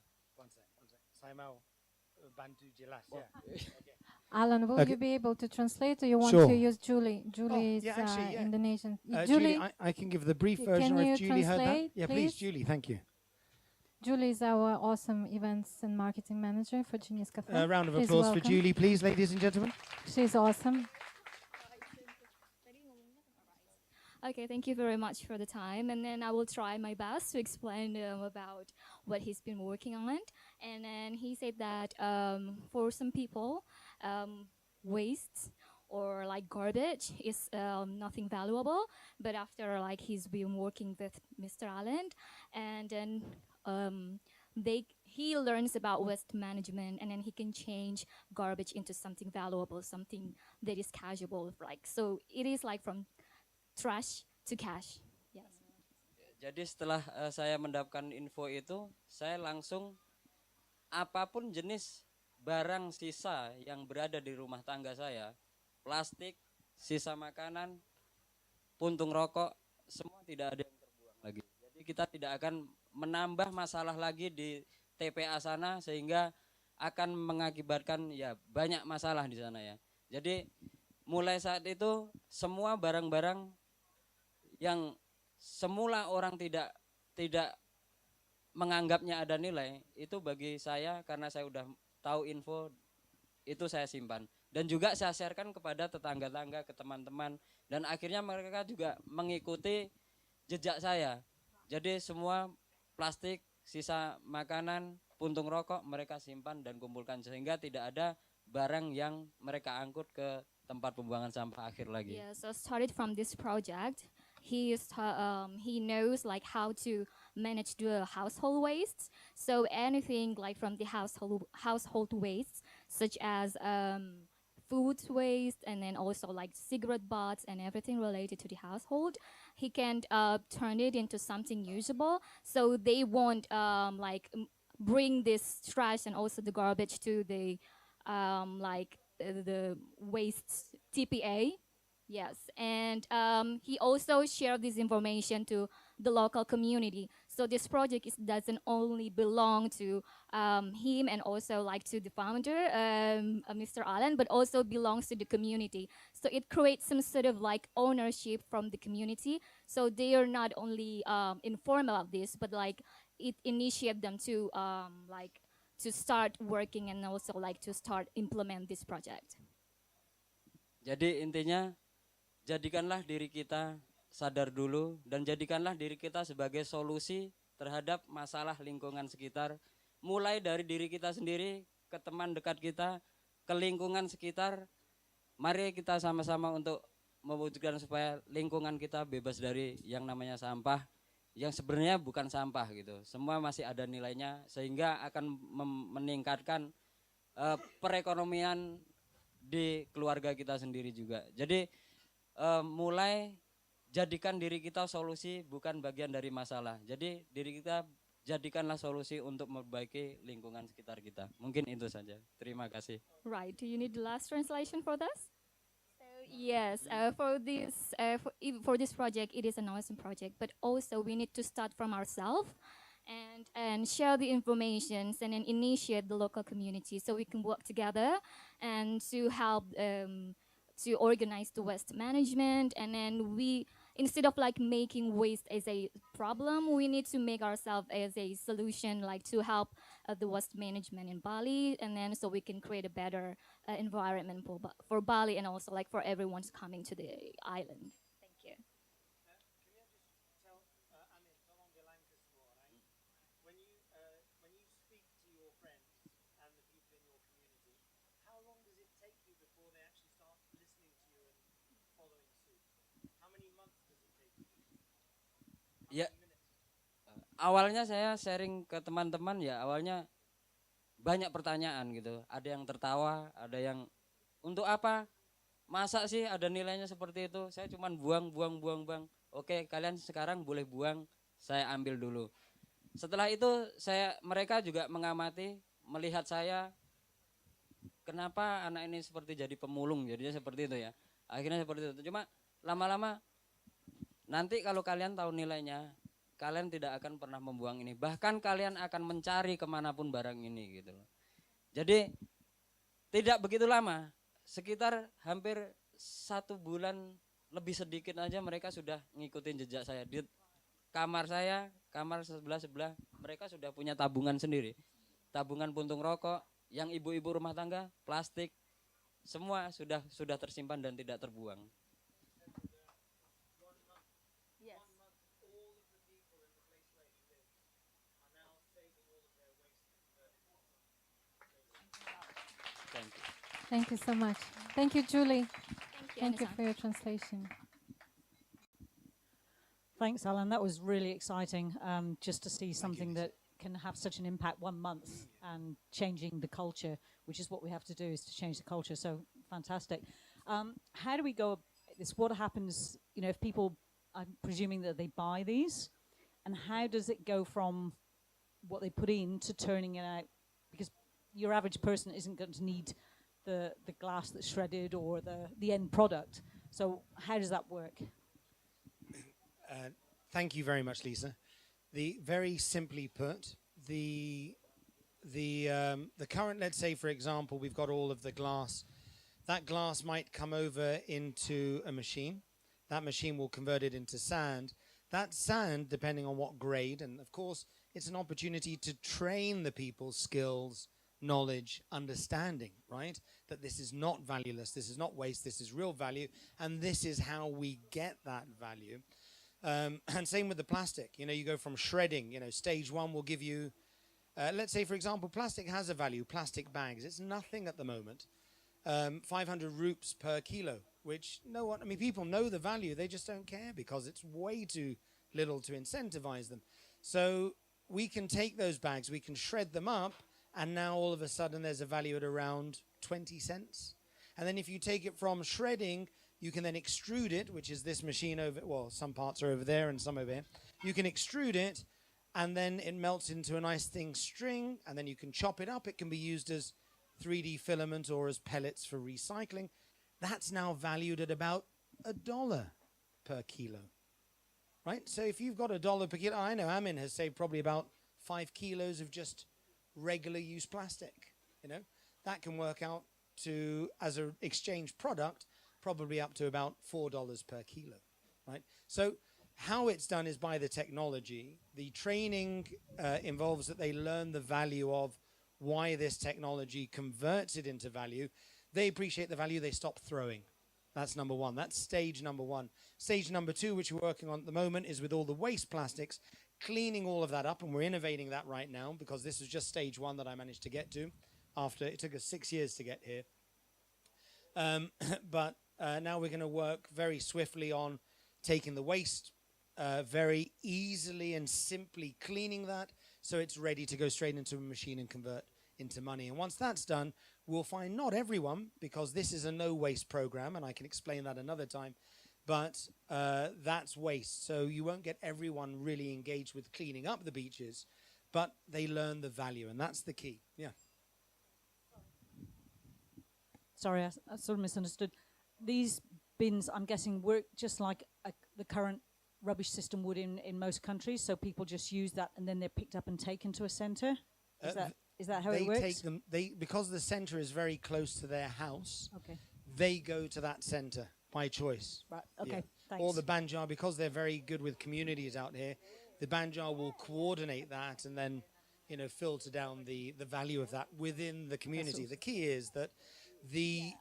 Saya mau bantu jelas ya. Okay. Alan, will you be able to translate, or you want Sure. to use Julie? Julie is actually, Indonesian. Julie, I can give the brief version. Can you If Julie heard that? translate, Yeah, please, Julie. Thank you. Julie is our awesome events and marketing manager for Genius Cafe. A round of Please applause for welcome. Julie, please, ladies and gentlemen. She's awesome. Okay, thank you very much for the time, and then I will try my best to explain about what he's been working on. And then he said that for some people, waste or like garbage is nothing valuable, but after like he's been working with Mr. Allen, and then he learns about waste management, and then he can change garbage into something valuable, something that is casual, like, so it is like from trash to cash. Yes. Jadi setelah saya mendapatkan info itu, saya langsung apapun jenis barang sisa yang berada di rumah tangga saya, plastik, sisa makanan, puntung rokok, semua tidak ada yang terbuang lagi. Jadi kita tidak akan menambah masalah lagi di TPA sana, sehingga akan mengakibatkan ya banyak masalah di sana ya. Jadi mulai saat itu semua barang-barang yang semula orang tidak menganggapnya ada nilai, itu bagi saya karena saya udah tahu info itu saya simpan, dan juga saya sharekan kepada tetangga-tangga, ke teman-teman, dan akhirnya mereka juga mengikuti jejak saya. Jadi semua plastik, sisa makanan, puntung rokok mereka simpan dan kumpulkan, sehingga tidak ada barang yang mereka angkut ke tempat pembuangan sampah akhir lagi. Yeah, so started from this project, he knows like how to manage the household waste. So anything like from the household waste, such as food waste, and then also like cigarette butts and everything related to the household. He can turn it into something usable, so they won't bring this trash and also the garbage to the the waste TPA. Yes, and he also shared this information to the local community. So this project doesn't only belong to him and also like to the founder, Mr. Allen, but also belongs to the community. So it creates some sort of like ownership from the community. So they are not only informed about this, but like it initiate them to to start working and also like to start implement this project. Jadi intinya jadikanlah diri kita sadar dulu dan jadikanlah diri kita sebagai solusi terhadap masalah lingkungan sekitar, mulai dari diri kita sendiri, ke teman dekat kita, ke lingkungan sekitar. Mari kita sama-sama untuk mewujudkan supaya lingkungan kita bebas dari yang namanya sampah, yang sebenarnya bukan sampah gitu. Semua masih ada nilainya sehingga akan meningkatkan perekonomian di keluarga kita sendiri juga. Jadi mulai jadikan diri kita solusi, bukan bagian dari masalah. Jadi diri kita jadikanlah solusi untuk memperbaiki lingkungan sekitar kita. Mungkin itu saja. Terima kasih. Right. Do you need the last translation for this? So yes, for this project, it is an awesome project. But also we need to start from ourselves and share the information and then initiate the local community so we can work together and to help to organize the waste management. And then we, instead of like making waste as a problem, we need to make ourselves as a solution, like to help the waste management in Bali, and then so we can create a better environment for Bali and also like for everyone's coming to the island. Thank you. When you speak to your friends and the people in your community, how long does it take you before they actually start listening to you and following suit? How many months does it take you? Ya, awalnya saya sharing ke teman-teman ya, awalnya banyak pertanyaan gitu. Ada yang tertawa, ada yang untuk apa? Masa sih ada nilainya seperti itu? Saya cuma buang. Oke, kalian sekarang boleh buang, saya ambil dulu. Setelah itu mereka juga mengamati, melihat saya, kenapa anak ini seperti jadi pemulung, jadinya seperti itu ya. Akhirnya seperti itu. Cuma lama-lama nanti kalau kalian tahu nilainya, kalian tidak akan pernah membuang ini. Bahkan kalian akan mencari kemanapun barang ini gitu loh. Jadi tidak begitu lama, sekitar hampir 1 bulan lebih sedikit aja mereka sudah ngikutin jejak saya. Di kamar saya, kamar sebelah, mereka sudah punya tabungan sendiri. Tabungan puntung rokok, yang ibu-ibu rumah tangga, plastik, semua sudah tersimpan dan tidak terbuang. Thank you so much. Thank you, Julie. Thank you Anissa. for your translation. Thanks, Alan. That was really exciting, just to see something that can have such an impact 1 month and changing the culture, which is what we have to do, is to change the culture. So fantastic. How do we go this? What happens, if people, I'm presuming that they buy these, and how does it go from what they put in to turning it out? Because your average person isn't going to need the glass that's shredded or the end product. So how does that work? Thank you very much, Lisa. Very simply put, the current, let's say, for example, we've got all of the glass. That glass might come over into a machine. That machine will convert it into sand. That sand, depending on what grade, and of course, it's an opportunity to train the people's skills, knowledge, understanding, right? That this is not valueless, this is not waste, this is real value, and this is how we get that value. And same with the plastic. You go from shredding. Stage 1 will give you, let's say, for example, plastic has a value. Plastic bags, it's nothing at the moment. 500 rupees per kilo, which people know the value. They just don't care because it's way too little to incentivize them. So we can take those bags, we can shred them up, and now all of a sudden there's a value at around 20 cents. And then if you take it from shredding, you can then extrude it, which is this machine over, well, some parts are over there and some over here. You can extrude it, and then it melts into a nice thin string, and then you can chop it up. It can be used as 3D filament or as pellets for recycling. That's now valued at about $1 per kilo, right? So if you've got $1 per kilo, I know Amin has saved probably about 5 kilos of just regular use plastic, you know. That can work out to, as an exchange product, probably up to about $4 per kilo, right? So how it's done is by the technology. The training involves that they learn the value of why this technology converts it into value. They appreciate the value, they stop throwing. That's number one. That's stage number one. Stage number two, which we're working on at the moment, is with all the waste plastics, cleaning all of that up, and we're innovating that right now because this is just stage one that I managed to get to after it took us 6 years to get here. But now we're going to work very swiftly on taking the waste, very easily and simply cleaning that so it's ready to go straight into a machine and convert into money. And once that's done, we'll find not everyone, because this is a no waste program, and I can explain that another time, but that's waste. So you won't get everyone really engaged with cleaning up the beaches, but they learn the value, and that's the key. Yeah. Sorry, I sort of misunderstood. These bins, I'm guessing, work just like the current rubbish system would in most countries. So people just use that, and then they're picked up and taken to a centre. Is that how it works? Take them, because the centre is very close to their house. Okay. They go to that centre by choice. Right. Okay. Yeah. Thanks. Or the Banjar, because they're very good with communities out here, the Banjar will coordinate that and then, you know, filter down the value of that within the community. The key is that the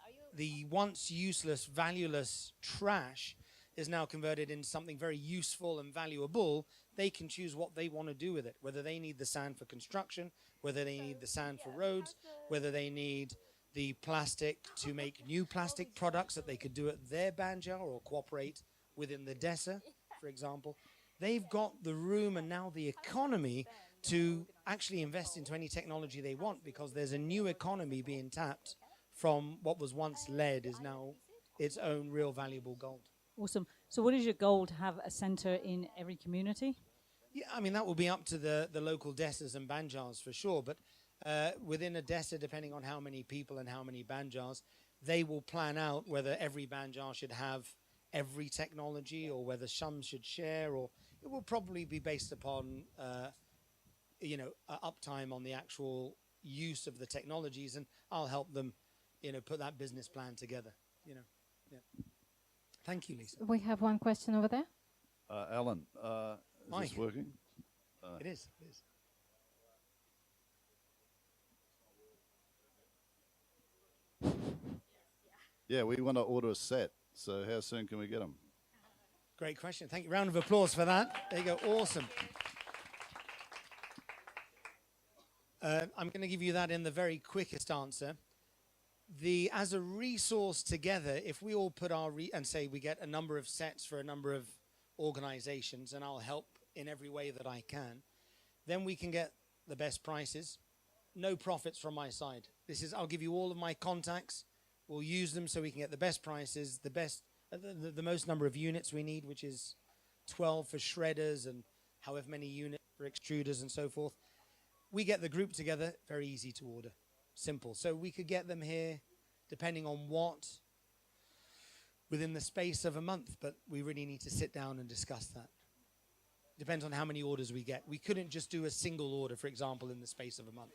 once useless, valueless trash is now converted into something very useful and valuable. They can choose what they want to do with it, whether they need the sand for construction, whether they need the sand for roads, whether they need the plastic to make new plastic products that they could do at their Banjar or cooperate within the DESA, for example. They've got the room and now the economy to actually invest into any technology they want, because there's a new economy being tapped from what was once lead is now its own real valuable gold. Awesome. So what is your goal, to have a centre in every community? Yeah, I mean, that will be up to the local DESAs and Banjars for sure, but within a DESA, depending on how many people and how many Banjars, they will plan out whether every Banjar should have every technology or whether some should share, or it will probably be based upon, uptime on the actual use of the technologies, and I'll help them, put that business plan together, Yeah. Thank you, Lisa. We have one question over there. Alan, is this working? It is. Yeah, we want to order a set. So how soon can we get them? Great question. Thank you. Round of applause for that. There you go. Awesome. I'm going to give you that in the very quickest answer. As a resource together, if we all put and say we get a number of sets for a number of organizations, and I'll help in every way that I can, then we can get the best prices. No profits from my side. I'll give you all of my contacts. We'll use them so we can get the best prices, the most number of units we need, which is 12 for shredders and however many units for extruders and so forth. We get the group together, very easy to order, simple. So we could get them here, depending on what, within the space of a month, but we really need to sit down and discuss that. Depends on how many orders we get. We couldn't just do a single order, for example, in the space of a month.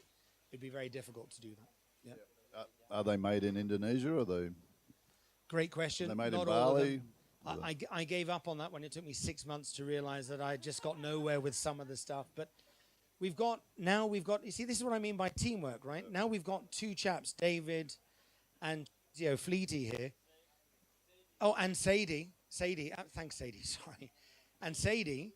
It'd be very difficult to do that. Yeah. Are they made in Indonesia, or are they? Great question. Are they made Not in all of Bali? them. I gave up on that one. It took me 6 months to realize that I just got nowhere with some of the stuff. But we've got, you see, this is what I mean by teamwork, right? Now we've got two chaps, David and Fleety here. Oh, and Sadie. Thanks, Sadie, sorry. And Sadie.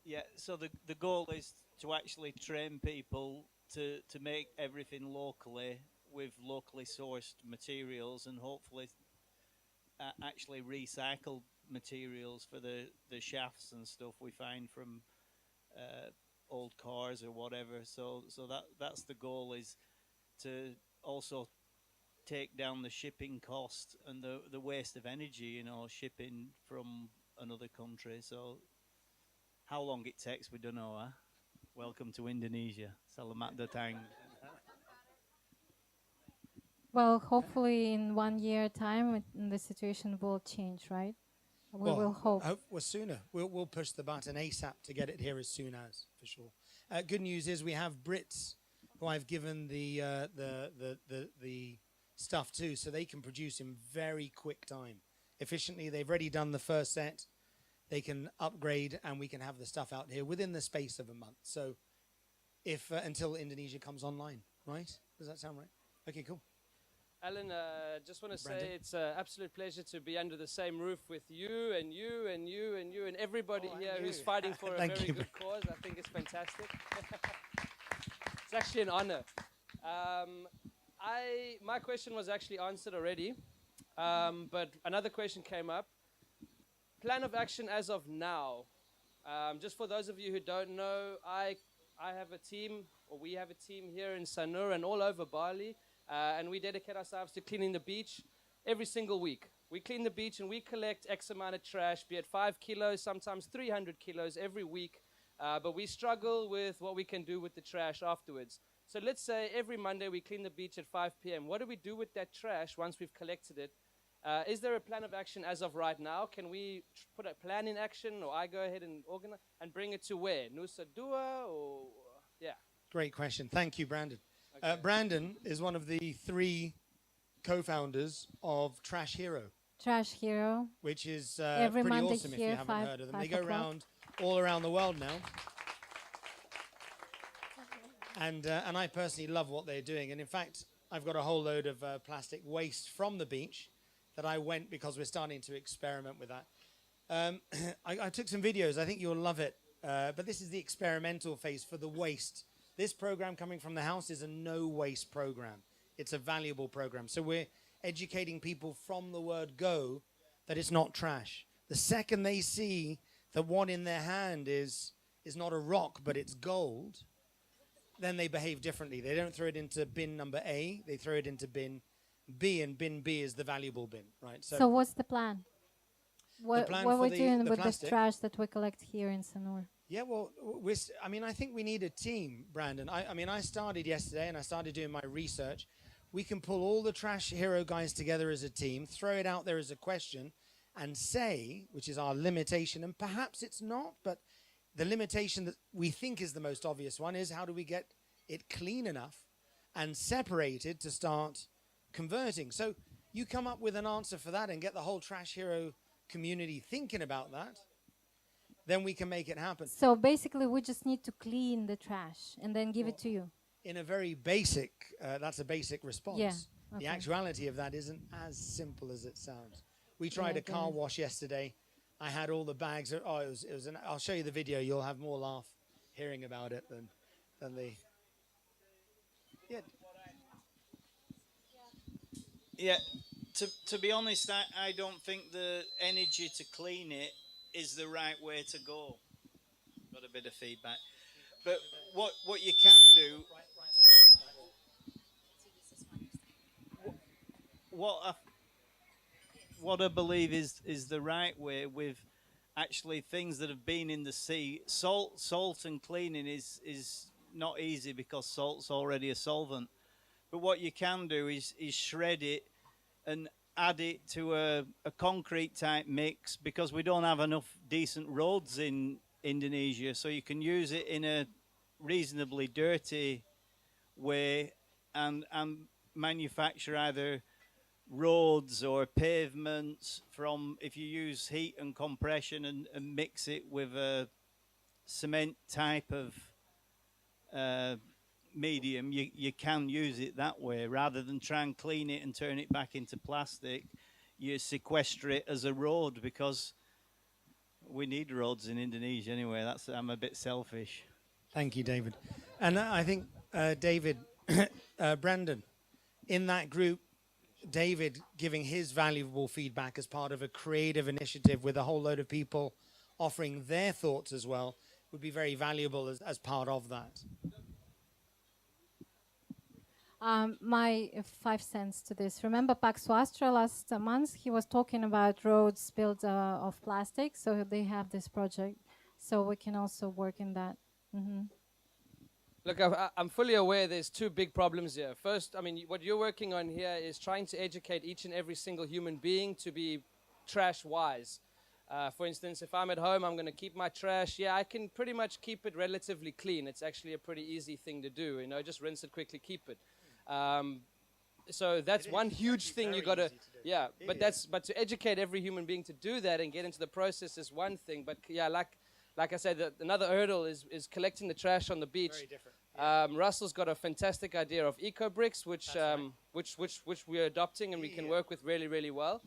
Yeah, so the goal is to actually train people to make everything locally with locally sourced materials, and hopefully actually recycled materials for the shafts and stuff we find from old cars or whatever. So that's the goal, is to also take down the shipping cost and the waste of energy, shipping from another country. So how long it takes, we don't know, huh? Welcome to Indonesia. Selamat datang. Well, hopefully in 1 year time, the situation will change, right? We will hope. Well, sooner. We'll push the button ASAP to get it here as soon as, for sure. Good news is we have Brits who I've given the stuff to, so they can produce in very quick time, efficiently. They've already done the first set. They can upgrade, and we can have the stuff out here within the space of a month. So, if until Indonesia comes online, right? Does that sound right? Okay, cool. Alan, just want to say Brandon? it's an absolute pleasure to be under the same roof with you and you and you and you and everybody here who's fighting for a Thank very you, good cause. I think it's fantastic. It's actually an honor. My question was actually answered already, but another question came up. Plan of action as of now. Just for those of you who don't know, I have a team, or we have a team here in Sanur and all over Bali. And we dedicate ourselves to cleaning the beach every single week. We clean the beach and we collect X amount of trash, be it 5 kilos, sometimes 300 kilos every week. But we struggle with what we can do with the trash afterwards. So let's say every Monday we clean the beach at 5 p.m. What do we do with that trash once we've collected it? Is there a plan of action as of right now? Can we put a plan in action, or I go ahead and organize and bring it to where? Nusa Dua, or yeah? Great question. Thank you, Brandon. Brandon is one of the 3 co-founders of Trash Hero. Trash Hero. Which is Every pretty Monday awesome if here, you haven't 5 heard of them. They go o'clock. around all around the world now. And I personally love what they're doing. And in fact, I've got a whole load of plastic waste from the beach that I went because we're starting to experiment with that. I took some videos. I think you'll love it. But this is the experimental phase for the waste. This program coming from the house is a no-waste program. It's a valuable program. So we're educating people from the word go that it's not trash. The second they see that what in their hand is not a rock, but it's gold, then they behave differently. They don't throw it into bin number A. They throw it into bin B, and bin B is the valuable bin, right? So what's the plan? What we're doing with plastic, the trash that we collect here in Sanur? Yeah, well, I think we need a team, Brandon. I started yesterday and I started doing my research. We can pull all the Trash Hero guys together as a team, throw it out there as a question, and say, which is our limitation, and perhaps it's not, but the limitation that we think is the most obvious one is how do we get it clean enough and separated to start converting? So you come up with an answer for that and get the whole Trash Hero community thinking about that, then we can make it happen. So basically, we just need to clean the trash and then give it to you. In a very basic, that's a basic response. Yeah, The okay. actuality of that isn't as simple as it sounds. We tried a car wash yesterday. I had all the bags. I'll show you the video. You'll have more laugh hearing about it than the. Yeah. Yeah, to be honest, I don't think the energy to clean it is the right way to go. Got a bit of feedback. But what you can do, what I believe is the right way with actually things that have been in the sea. Salt and cleaning is not easy because salt's already a solvent. But what you can do is shred it and add it to a concrete type mix, because we don't have enough decent roads in Indonesia, so you can use it in a reasonably dirty way and manufacture either roads or pavements from, if you use heat and compression and mix it with a cement type of medium, you can use it that way. Rather than try and clean it and turn it back into plastic, you sequester it as a road, because We need roads in Indonesia anyway. I'm a bit selfish. Thank you, David. And I think, David, Brandon, in that group, David giving his valuable feedback as part of a creative initiative with a whole load of people offering their thoughts as well would be very valuable as part of that. My 5 cents to this. Remember Pak Swastra last month? He was talking about roads built of plastic. So they have this project. So we can also work in that. Look, I'm fully aware there's two big problems here. First, I mean, what you're working on here is trying to educate each and every single human being to be trash wise. For instance, if I'm at home, I'm going to keep my trash. Yeah, I can pretty much keep it relatively clean. It's actually a pretty easy thing to do. You know, just rinse it quickly, keep it. So that's one huge thing you got to, yeah. But to educate every human being to do that and get into the process is one thing. But yeah, like I said, another hurdle is collecting the trash on the beach. Very different. Russell's got a fantastic idea of eco bricks, which we're adopting and we can work with really, really well.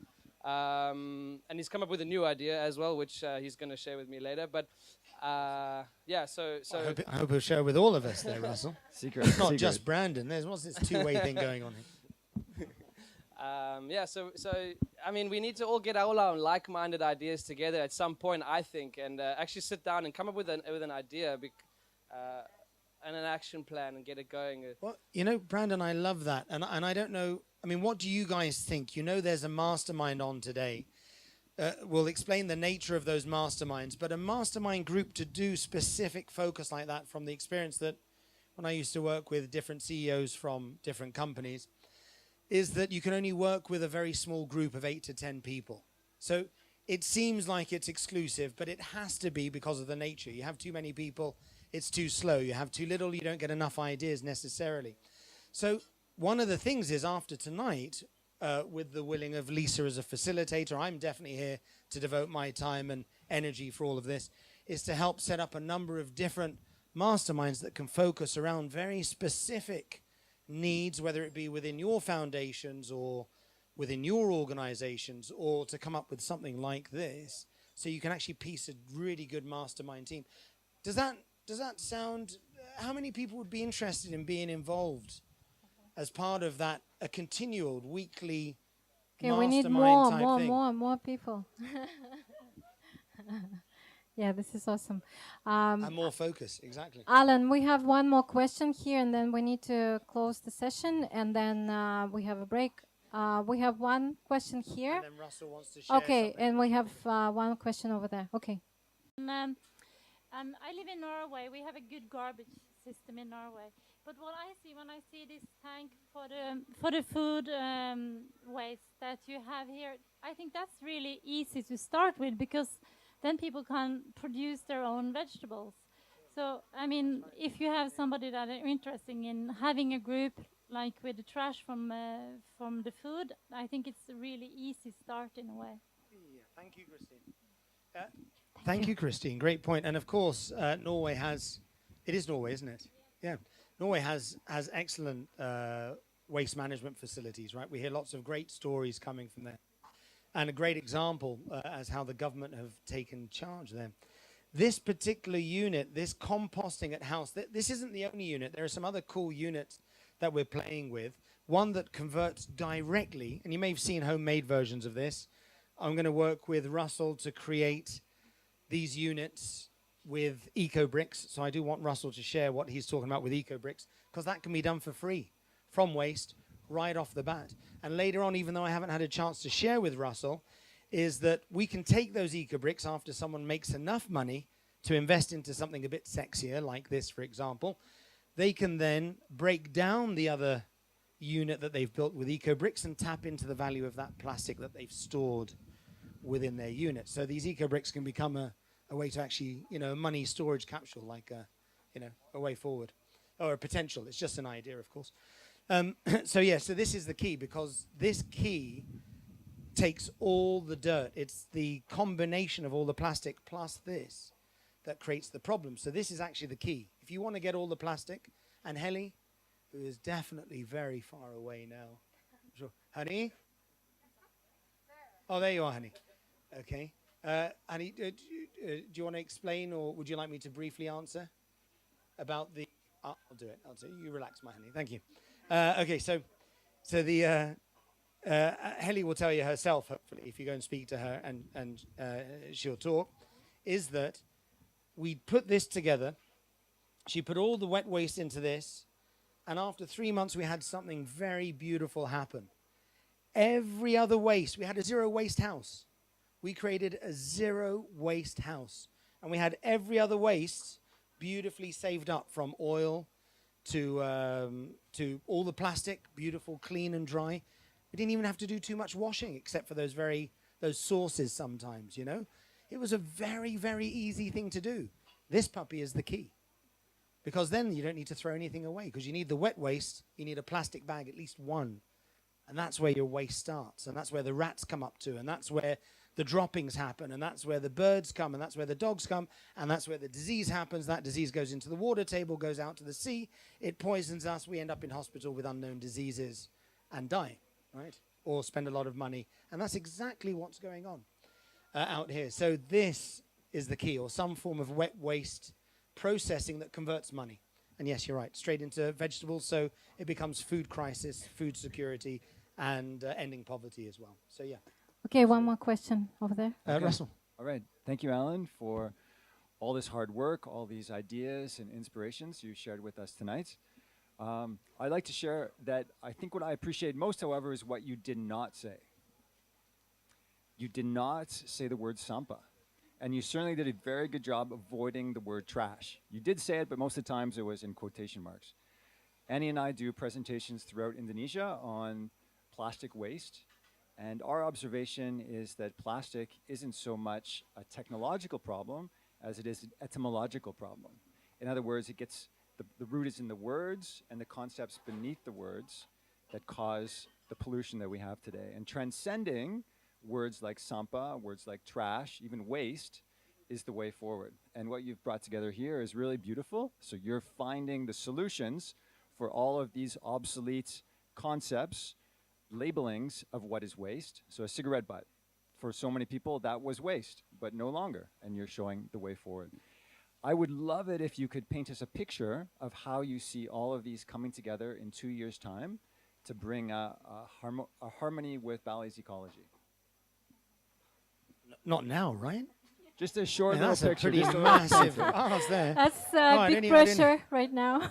And he's come up with a new idea as well, which he's going to share with me later. But yeah, so I hope he'll share with all of us there, Russell. Secret. Not just Brandon. What's this two-way thing going on here? Yeah, so I mean, we need to all get all our like-minded ideas together at some point, I think, and actually sit down and come up with an idea and an action plan and get it going. Well, you know, Brandon, I love that, and I don't know. I mean, what do you guys think? You know, there's a mastermind on today. We'll explain the nature of those masterminds, but a mastermind group to do specific focus like that, from the experience that when I used to work with different CEOs from different companies, is that you can only work with a very small group of 8 to 10 people. So it seems like it's exclusive, but it has to be because of the nature. You have too many people, it's too slow. You have too little, you don't get enough ideas necessarily. So one of the things is, after tonight, with the willing of Lisa as a facilitator, I'm definitely here to devote my time and energy for all of this, is to help set up a number of different masterminds that can focus around very specific needs, whether it be within your foundations or within your organizations, or to come up with something like this, so you can actually piece a really good mastermind team. Does that sound, how many people would be interested in being involved as part of that, a continual weekly we need more people. Yeah, this is awesome. And more focus, exactly. Alan, we have one more question here, and then we need to close the session, and then we have a break. We have one question here. And then Russell wants to share okay, something. and we have one question over there. Okay. I live in Norway. We have a good garbage system in Norway. But what I see when I see this tank for the food waste that you have here, I think that's really easy to start with, because then people can produce their own vegetables. So, I mean, if you have somebody that are interested in having a group like with the trash from the food, I think it's a really easy start in a way. Yeah, thank you, Christine. Thank you, Christine. Great point. And of course, Norway has, it is Norway, isn't it? Yeah. Norway has excellent waste management facilities, right? We hear lots of great stories coming from there. And a great example as how the government have taken charge there. This particular unit, this composting at house, this isn't the only unit. There are some other cool units that we're playing with. One that converts directly, and you may have seen homemade versions of this. I'm going to work with Russell to create these units with eco bricks. So I do want Russell to share what he's talking about with eco bricks, because that can be done for free from waste right off the bat. And later on, even though I haven't had a chance to share with Russell, is that we can take those eco bricks after someone makes enough money to invest into something a bit sexier, like this, for example. They can then break down the other unit that they've built with eco bricks and tap into the value of that plastic that they've stored within their unit. So these eco bricks can become a way to actually, a money storage capsule, like a way forward, or a potential. It's just an idea, of course. So this is the key, because this key takes all the dirt. It's the combination of all the plastic plus this that creates the problem. So this is actually the key. If you want to get all the plastic, and Heli, who is definitely very far away now. Honey? Oh, there you are, honey. Okay. Annie, do you want to explain, or would you like me to briefly answer about the? I'll do it. I'll do it. You relax, my honey. Thank you. Okay, so the Helly will tell you herself, hopefully, if you go and speak to her, and she'll talk. Is that we put this together? She put all the wet waste into this, and after 3 months, we had something very beautiful happen. Every other waste, we had a zero waste house. We created a zero waste house, and we had every other waste beautifully saved up, from oil to all the plastic, beautiful, clean and dry. We didn't even have to do too much washing, except for those sauces sometimes, you know. It was a very, very easy thing to do. This puppy is the key, because then you don't need to throw anything away, because you need the wet waste, you need a plastic bag, at least one, and that's where your waste starts, and that's where the rats come up to, and that's where the droppings happen, and that's where the birds come, and that's where the dogs come, and that's where the disease happens. That disease goes into the water table, goes out to the sea, it poisons us, we end up in hospital with unknown diseases and die, right? Or spend a lot of money, and that's exactly what's going on out here. So this is the key, or some form of wet waste processing that converts money. And yes, you're right, straight into vegetables, so it becomes food crisis, food security, and ending poverty as well. So yeah. Okay, one more question over there. Russell. All right. Thank you, Alan, for all this hard work, all these ideas and inspirations you shared with us tonight. I'd like to share that I think what I appreciate most, however, is what you did not say. You did not say the word sampa. And you certainly did a very good job avoiding the word trash. You did say it, but most of the times it was in quotation marks. Annie and I do presentations throughout Indonesia on plastic waste. And our observation is that plastic isn't so much a technological problem as it is an etymological problem. In other words, it gets the root is in the words and the concepts beneath the words that cause the pollution that we have today. And transcending words like sampa, words like trash, even waste, is the way forward. And what you've brought together here is really beautiful. So you're finding the solutions for all of these obsolete concepts, labelings of what is waste. So a cigarette butt, for so many people, that was waste, but no longer. And you're showing the way forward. I would love it if you could paint us a picture of how you see all of these coming together in 2 years' time to bring a harmony with Bali's ecology. Not now, right? Just a short Man, little that's picture. a pretty just a massive little ask there. That's big pressure right now.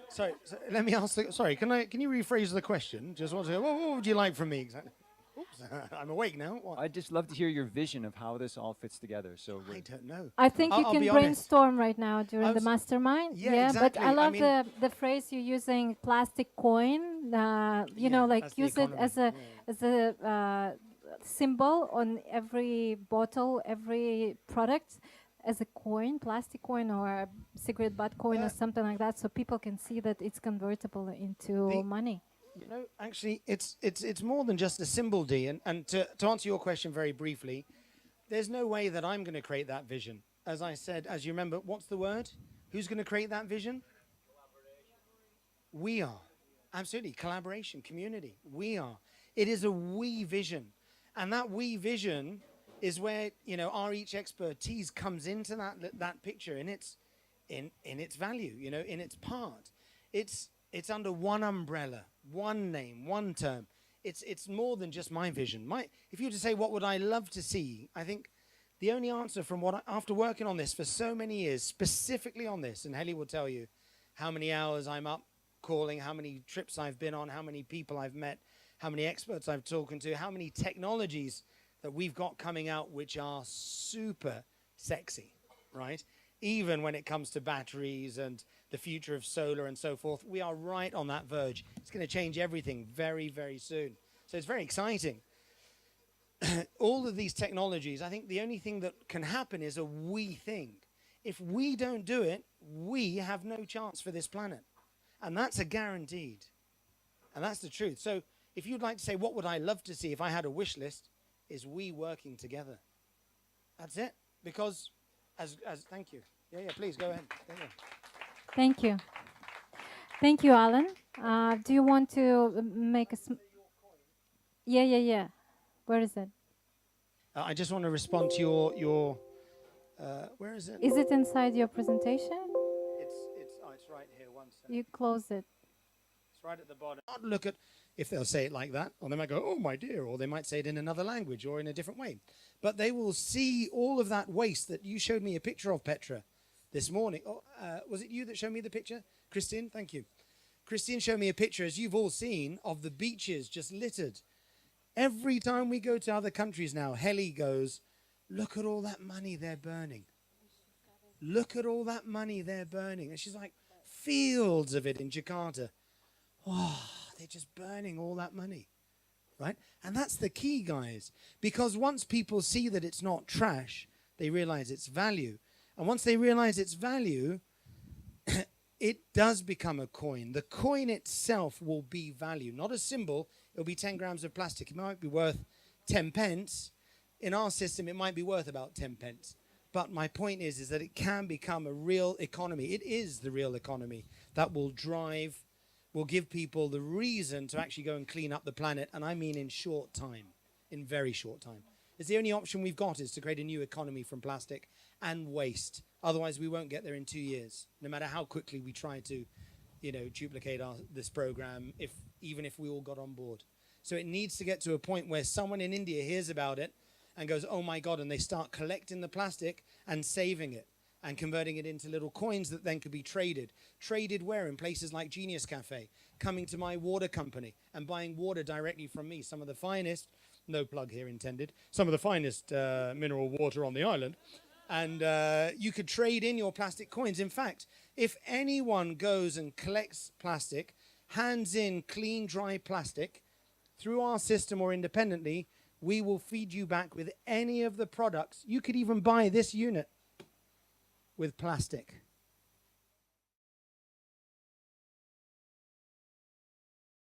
Sorry, let me ask. Sorry, can you rephrase the question? Just want to. What would you like from me exactly? Oops, I'm awake now. What? I'd just love to hear your vision of how this all fits together. So I don't know. I think you I'll can be honest. brainstorm right now during the mastermind. Yeah, exactly. But I love mean, the phrase you're using, plastic coin. You know, like use it as a symbol on every bottle, every product, as a coin, plastic coin or a cigarette butt coin or something like that, so people can see that it's convertible into money. You know, actually, it's more than just a symbol, Dee. And to answer your question very briefly, there's no way that I'm going to create that vision. As I said, as you remember, what's the word? Who's going to create that vision? We are. Absolutely. Collaboration, community. We are. It is a we vision. And that we vision is where, you know, our each expertise comes into that picture in its value, you know, in its part. It's under one umbrella, one name, one term. It's more than just my vision. If you were to say, what would I love to see? I think the only answer from after working on this for so many years, specifically on this, and Helly will tell you how many hours I'm up calling, how many trips I've been on, how many people I've met, how many experts I've talked to, how many technologies that we've got coming out which are super sexy, right? Even when it comes to batteries and the future of solar and so forth, we are right on that verge. It's going to change everything very, very soon. So it's very exciting. All of these technologies, I think the only thing that can happen is a we thing. If we don't do it, we have no chance for this planet. And that's a guaranteed. And that's the truth. So if you'd like to say, what would I love to see if I had a wish list, is we working together. That's it. Because, as thank you. Yeah, please, go ahead. Thank you. Thank you, Alan. Do you want to make a... Yeah. Where is it? I just want to respond to your where is it? Is it inside your presentation? It's right here. One second. You close it. It's right at the bottom. I'll look at if they'll say it like that, or they might go, "Oh my dear," or they might say it in another language or in a different way. But they will see all of that waste that you showed me a picture of, Petra, this morning. Oh, was it you that showed me the picture, Christine? Thank you. Christine showed me a picture, as you've all seen, of the beaches just littered. Every time we go to other countries now, Heli goes, "Look at all that money they're burning. Look at all that money they're burning." And she's like, fields of it in Jakarta. Oh, they're just burning all that money, right? And that's the key, guys, because once people see that it's not trash, they realize its value. And once they realize its value, it does become a coin. The coin itself will be value, not a symbol. It'll be 10 grams of plastic. It might be worth 10 pence. In our system, it might be worth about 10 pence. But my point is that it can become a real economy. It is the real economy that will give people the reason to actually go and clean up the planet. And I mean in short time, in very short time. It's the only option we've got is to create a new economy from plastic and waste. Otherwise, we won't get there in 2 years, no matter how quickly we try to, duplicate this program, even if we all got on board. So it needs to get to a point where someone in India hears about it and goes, "Oh my God," and they start collecting the plastic and saving it and converting it into little coins that then could be traded. Traded where? In places like Genius Cafe, coming to my water company and buying water directly from me, some of the finest, no plug here intended, some of the finest mineral water on the island. And you could trade in your plastic coins. In fact, if anyone goes and collects plastic, hands in clean, dry plastic through our system or independently, we will feed you back with any of the products. You could even buy this unit with plastic.